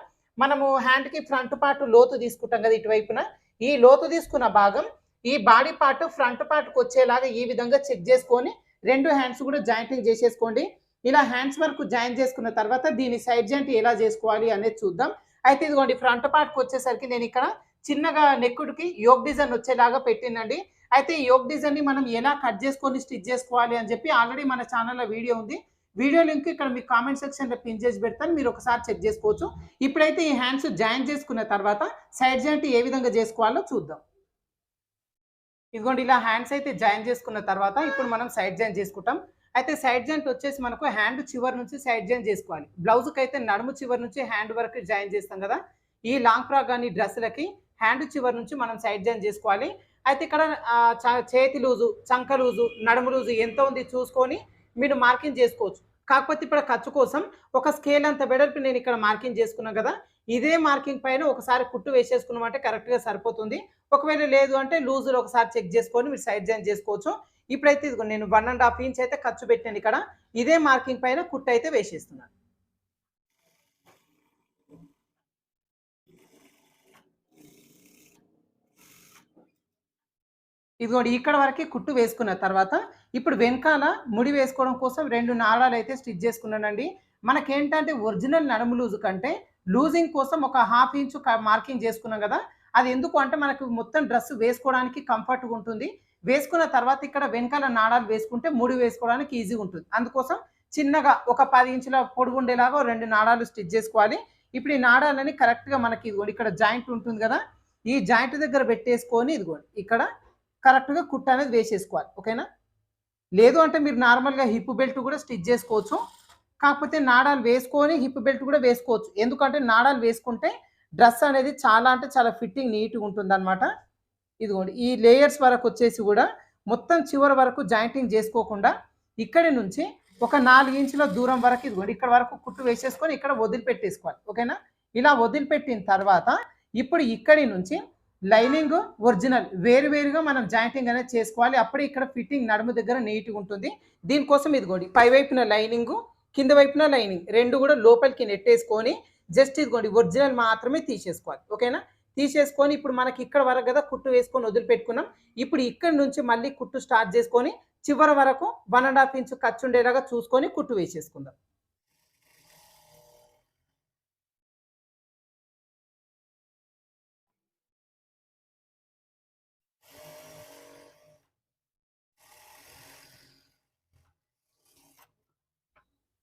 మనము హ్యాండ్కి ఫ్రంట్ పార్ట్ లోతు తీసుకుంటాం కదా ఇటువైపున, ఈ లోతు తీసుకున్న భాగం ఈ బాడీ పార్ట్ ఫ్రంట్ పార్ట్కి వచ్చేలాగా ఈ విధంగా చెక్ చేసుకొని రెండు హ్యాండ్స్ కూడా జాయింటింగ్ చేసేసుకోండి. ఇలా హ్యాండ్స్ వరకు జాయిన్ చేసుకున్న తర్వాత దీని సైడ్ జాయింట్ ఎలా చేసుకోవాలి అనేది చూద్దాం. అయితే ఇదిగోండి ఫ్రంట్ పార్ట్కి వచ్చేసరికి నేను ఇక్కడ చిన్నగా నెక్కుడికి యోగ్ డిజైన్ వచ్చేలాగా పెట్టినండి. అయితే ఈ యోగ్ డిజైన్ని మనం ఎలా కట్ చేసుకొని స్టిచ్ చేసుకోవాలి అని చెప్పి ఆల్రెడీ మన ఛానల్లో వీడియో ఉంది. వీడియో లింక్ ఇక్కడ మీకు కామెంట్ సెక్షన్లో పిన్ చేసి పెడతాను, మీరు ఒకసారి చెక్ చేసుకోవచ్చు. ఇప్పుడైతే ఈ హ్యాండ్స్ జాయిన్ చేసుకున్న తర్వాత సైడ్ జాయింట్ ఏ విధంగా చేసుకోవాలో చూద్దాం. ఇదిగోండి ఇలా హ్యాండ్స్ అయితే జాయిన్ చేసుకున్న తర్వాత ఇప్పుడు మనం సైడ్ జాయిన్ చేసుకుంటాం. అయితే సైడ్ జాయింట్ వచ్చేసి మనకు హ్యాండ్ చివరి నుంచి సైడ్ జాయిన్ చేసుకోవాలి. బ్లౌజ్కి అయితే నడుము చివరి నుంచి హ్యాండ్ వరకు జాయిన్ చేస్తాం కదా, ఈ లాంగ్ ఫ్రాక్ కానీ డ్రెస్సులకి హ్యాండ్ చివరి నుంచి మనం సైడ్ జాయిన్ చేసుకోవాలి. అయితే ఇక్కడ చేతి లూజు, చంక లూజు, నడుము లూజు ఎంత ఉంది చూసుకొని మీరు మార్కింగ్ చేసుకోవచ్చు. కాకపోతే ఇప్పుడు ఖర్చు కోసం ఒక స్కేల్ అంత వెడల్పు నేను ఇక్కడ మార్కింగ్ చేసుకున్నాను కదా, ఇదే మార్కింగ్ పైన ఒకసారి కుట్టు వేసేసుకున్నామంటే కరెక్ట్గా సరిపోతుంది. ఒకవేళ లేదు అంటే లూజులు ఒకసారి చెక్ చేసుకొని మీరు సైడ్ జాయిన్ చేసుకోవచ్చు. ఇప్పుడైతే ఇదిగో నేను 1.5 ఇంచ్ అయితే ఖర్చు పెట్టాను ఇక్కడ, ఇదే మార్కింగ్ పైన కుట్టు అయితే వేసేస్తున్నాను. ఇదిగోండి ఇక్కడ వరకి కుట్టు వేసుకున్న తర్వాత ఇప్పుడు వెనకాల ముడి వేసుకోవడం కోసం 2 నాళాలైతే స్టిచ్ చేసుకున్నానండి. మనకేంటంటే ఒరిజినల్ నడుము లూజ్ కంటే లూజింగ్ కోసం ఒక 1/2 ఇంచు మార్కింగ్ చేసుకున్నాం గదా! అది ఎందుకు అంటే మనకు మొత్తం డ్రెస్ వేసుకోవడానికి కంఫర్ట్‌గా ఉంటుంది. వేసుకున్న తర్వాత ఇక్కడ వెనకాల నాడాలు వేసుకుంటే ముడి వేసుకోవడానికి ఈజీగా ఉంటుంది. అందుకోసం చిన్నగా ఒక 10 ఇంచుల పొడుగుండేలాగా 2 నాడాలు స్టిచ్ చేసుకోవాలి. ఇప్పుడు ఈ నాడాలని కరెక్ట్‌గా మనకి ఇదిగోండి ఇక్కడ జాయింట్ ఉంటుంది గదా! ఈ జాయింట్ దగ్గర పెట్టేసుకొని ఇదిగోండి ఇక్కడ కరెక్ట్‌గా కుట్టు అనేది వేసేసుకోవాలి. ఓకేనా? లేదు అంటే మీరు నార్మల్‌గా హిప్ బెల్ట్ కూడా స్టిచ్ చేసుకోవచ్చు. కాకపోతే నాడాలు వేసుకొని హిప్ బెల్ట్ కూడా వేసుకోవచ్చు. ఎందుకంటే నాడాలు వేసుకుంటే డ్రెస్ అనేది చాలా అంటే చాలా ఫిట్టింగ్ నీట్‌గా ఉంటుందన్నమాట. ఇదిగోండి ఈ లేయర్స్ వరకు వచ్చేసి కూడా మొత్తం చివరి వరకు జాయింటింగ్ చేసుకోకుండా ఇక్కడి నుంచి ఒక 4 ఇంచుల దూరం వరకు ఇదిగోండి ఇక్కడ వరకు కుట్టు వేసేసుకొని ఇక్కడ వదిలిపెట్టేసుకోవాలి. ఓకేనా? ఇలా వదిలిపెట్టిన తర్వాత ఇప్పుడు ఇక్కడి నుంచి లైనింగ్, ఒరిజినల్ వేరువేరుగా మనం జాయింటింగ్ అనేది చేసుకోవాలి. అప్పుడే ఇక్కడ ఫిట్టింగ్ నడుము దగ్గర నీట్‌గా ఉంటుంది. దీనికోసం ఇదిగోండి పై వైపున లైనింగు, కింద వైపున లైనింగ్ 2 కూడా లోపలికి నెట్టేసుకొని జస్ట్ ఇదిగోండి ఒరిజినల్ మాత్రమే తీసేసుకోవాలి. ఓకేనా? తీసేసుకొని ఇప్పుడు మనకి ఇక్కడ వరకు కదా కుట్టు వేసుకొని వదిలిపెట్టుకున్నాం. ఇప్పుడు ఇక్కడి నుంచి మళ్ళీ కుట్టు స్టార్ట్ చేసుకొని చివరి వరకు 1 ½ ఇంచు ఖర్చు ఉండేలాగా చూసుకొని కుట్టు వేసేసుకుందాం.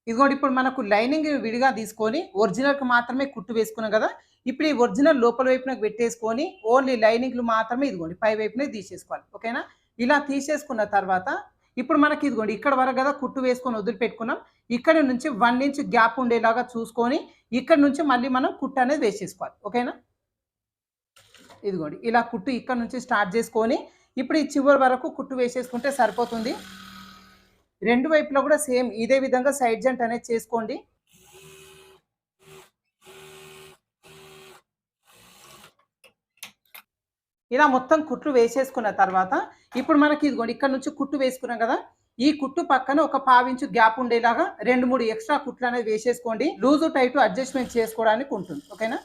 ఇదిగోండి ఇప్పుడు మనకు లైనింగ్ విడిగా తీసుకొని ఒరిజినల్‌కి మాత్రమే కుట్టు వేసుకున్నాం గదా! ఇప్పుడు ఈ ఒరిజినల్ లోపల వైపునకు పెట్టేసుకొని ఓన్లీ లైనింగ్‌లు మాత్రమే ఇదిగోండి పై వైపునే తీసేసుకోవాలి. ఓకేనా? ఇలా తీసేసుకున్న తర్వాత ఇప్పుడు మనకి ఇదిగోండి ఇక్కడ వరకు గదా కుట్టు వేసుకొని వదిలిపెట్టుకున్నాం. ఇక్కడి నుంచి 1 ఇంచ్ గ్యాప్ ఉండేలాగా చూసుకొని ఇక్కడి నుంచి మళ్ళీ మనం కుట్టు అనేది వేసేసుకోవాలి. ఓకేనా? ఇదిగోండి ఇలా కుట్టు ఇక్కడ నుంచి స్టార్ట్ చేసుకొని ఇప్పుడు ఈ చివరి వరకు కుట్టు వేసేసుకుంటే సరిపోతుంది. 2 వైపులా కూడా సేమ్ ఇదే విధంగా సైడ్ జాయింట్ అనేది చేసుకోండి. ఇలా మొత్తం కుట్లు వేసేసుకున్న తర్వాత ఇప్పుడు మనకి ఇదిగోండి ఇక్కడ నుంచి కుట్టు వేసుకున్నాం కదా! ఈ కుట్టు పక్కన ఒక 1/2 ఇంచు గ్యాప్ ఉండేలాగా 2, 3 ఎక్స్‌ట్రా కుట్లు అనేది వేసేసుకోండి. లూజు, టైటు అడ్జస్ట్‌మెంట్ చేసుకోవడానికి ఉంటుంది. ఓకేనా?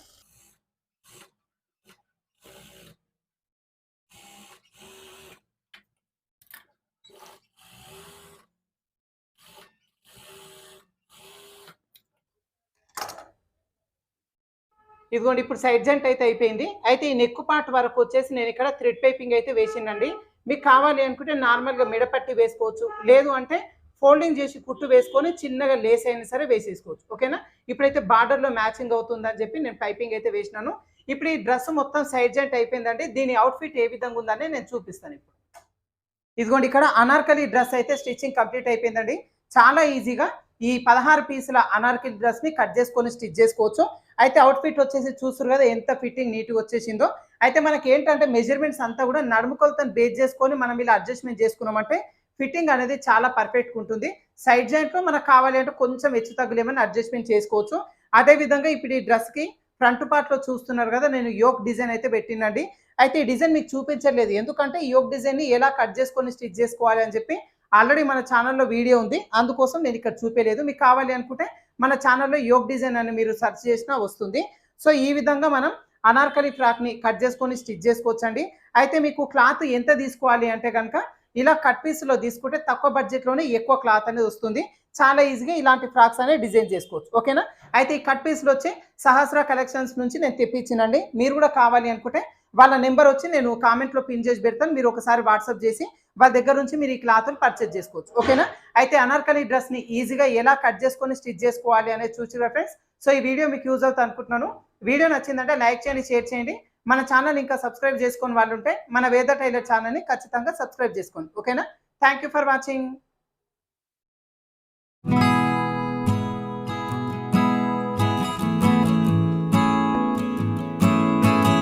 ఇదిగోండి ఇప్పుడు సైడ్ జాయింట్ అయితే అయిపోయింది. అయితే ఈ నెక్ పార్ట్ వరకు వచ్చేసి నేను ఇక్కడ థ్రెడ్ పైపింగ్ అయితే వేసిందండి. మీకు కావాలి అనుకుంటే నార్మల్‌గా మెడపట్టి వేసుకోవచ్చు. లేదు అంటే ఫోల్డింగ్ చేసి కుట్టు వేసుకొని చిన్నగా లేస్ అయినా సరే వేసేసుకోవచ్చు. ఓకేనా? ఇప్పుడైతే బార్డర్‌లో మ్యాచింగ్ అవుతుందని చెప్పి నేను పైపింగ్ అయితే వేసినాను. ఇప్పుడు ఈ డ్రెస్ మొత్తం సైడ్ జాయింట్ అయిపోయిందండి. దీని అవుట్‌ఫిట్ ఏ విధంగా ఉందని నేను చూపిస్తాను ఇప్పుడు. ఇదిగోండి ఇక్కడ అనార్కలి డ్రెస్ అయితే స్టిచ్చింగ్ కంప్లీట్ అయిపోయిందండి. చాలా ఈజీగా ఈ 16 పీసుల అనార్కలి డ్రెస్‌ని కట్ చేసుకొని స్టిచ్ చేసుకోవచ్చు. అయితే అవుట్‌ఫిట్ వచ్చేసి చూస్తుర్రు కదా ఎంత ఫిట్టింగ్ నీట్‌గా వచ్చేసిందో. అయితే మనకేంటంటే మెజర్‌మెంట్స్ అంతా కూడా నడుము కొలతను బేస్ చేసుకొని మనం ఇలా అడ్జస్ట్‌మెంట్ చేసుకున్నామంటే ఫిట్టింగ్ అనేది చాలా పర్ఫెక్ట్‌గా ఉంటుంది. సైడ్ జాయింట్‌లో మనకు కావాలి అంటే కొంచెం హెచ్చు తగ్గులేమని అడ్జస్ట్‌మెంట్ చేసుకోవచ్చు. అదే విధంగా ఇప్పుడు ఈ డ్రెస్‌కి ఫ్రంట్ పార్ట్‌లో చూస్తున్నారు కదా! నేను యోక్ డిజైన్ అయితే పెట్టినండి. అయితే ఈ డిజైన్ మీకు చూపించట్లేదు. ఎందుకంటే ఈ యోక్ డిజైన్‌ని ఎలా కట్ చేసుకొని స్టిచ్ చేసుకోవాలి అని చెప్పి ఆల్రెడీ మన ఛానెల్‌లో వీడియో ఉంది. అందుకోసం నేను ఇక్కడ చూపియలేదు. మీకు కావాలి అనుకుంటే మన ఛానెల్‌లో యోక్ డిజైన్ అని మీరు సెర్చ్ చేసినా వస్తుంది. సో, ఈ విధంగా మనం అనార్కలి ఫ్రాక్‌ని కట్ చేసుకొని స్టిచ్ చేసుకోవచ్చండి. అయితే మీకు క్లాత్ ఎంత తీసుకోవాలి అంటే గనక ఇలా కట్ పీస్‌లో తీసుకుంటే తక్కువ బడ్జెట్‌లోనే ఎక్కువ క్లాత్ అనేది వస్తుంది. చాలా ఈజీగా ఇలాంటి ఫ్రాక్స్ అనేవి డిజైన్ చేసుకోవచ్చు. ఓకేనా? అయితే ఈ కట్ పీస్‌లో వచ్చి సహస్ర కలెక్షన్స్ నుంచి నేను తెప్పించినండి. మీరు కూడా కావాలి అనుకుంటే వాళ్ళ నెంబర్ వచ్చి నేను కామెంట్‌లో పిన్ చేసి పెడతాను. మీరు ఒకసారి వాట్సాప్ చేసి వాళ్ళ దగ్గర నుంచి మీరు ఈ క్లాత్‌ని పర్చేజ్ చేసుకోవచ్చు. ఓకేనా? అయితే అనార్కలి డ్రెస్‌ని ఈజీగా ఎలా కట్ చేసుకొని స్టిచ్ చేసుకోవాలి అనేది చూసిర్రా ఫ్రెండ్స్. సో, ఈ వీడియో మీకు యూజ్ అవుతుంది అనుకుంటున్నాను. వీడియో నచ్చిందంటే లైక్ చేయండి, షేర్ చేయండి. మన ఛానల్ ఇంకా సబ్స్క్రైబ్ చేసుకోని వాళ్ళుంటే మన వేద టైలర్ ఛానల్‌ని ఖచ్చితంగా సబ్స్క్రైబ్ చేసుకోండి. ఓకేనా? Thank you for watching.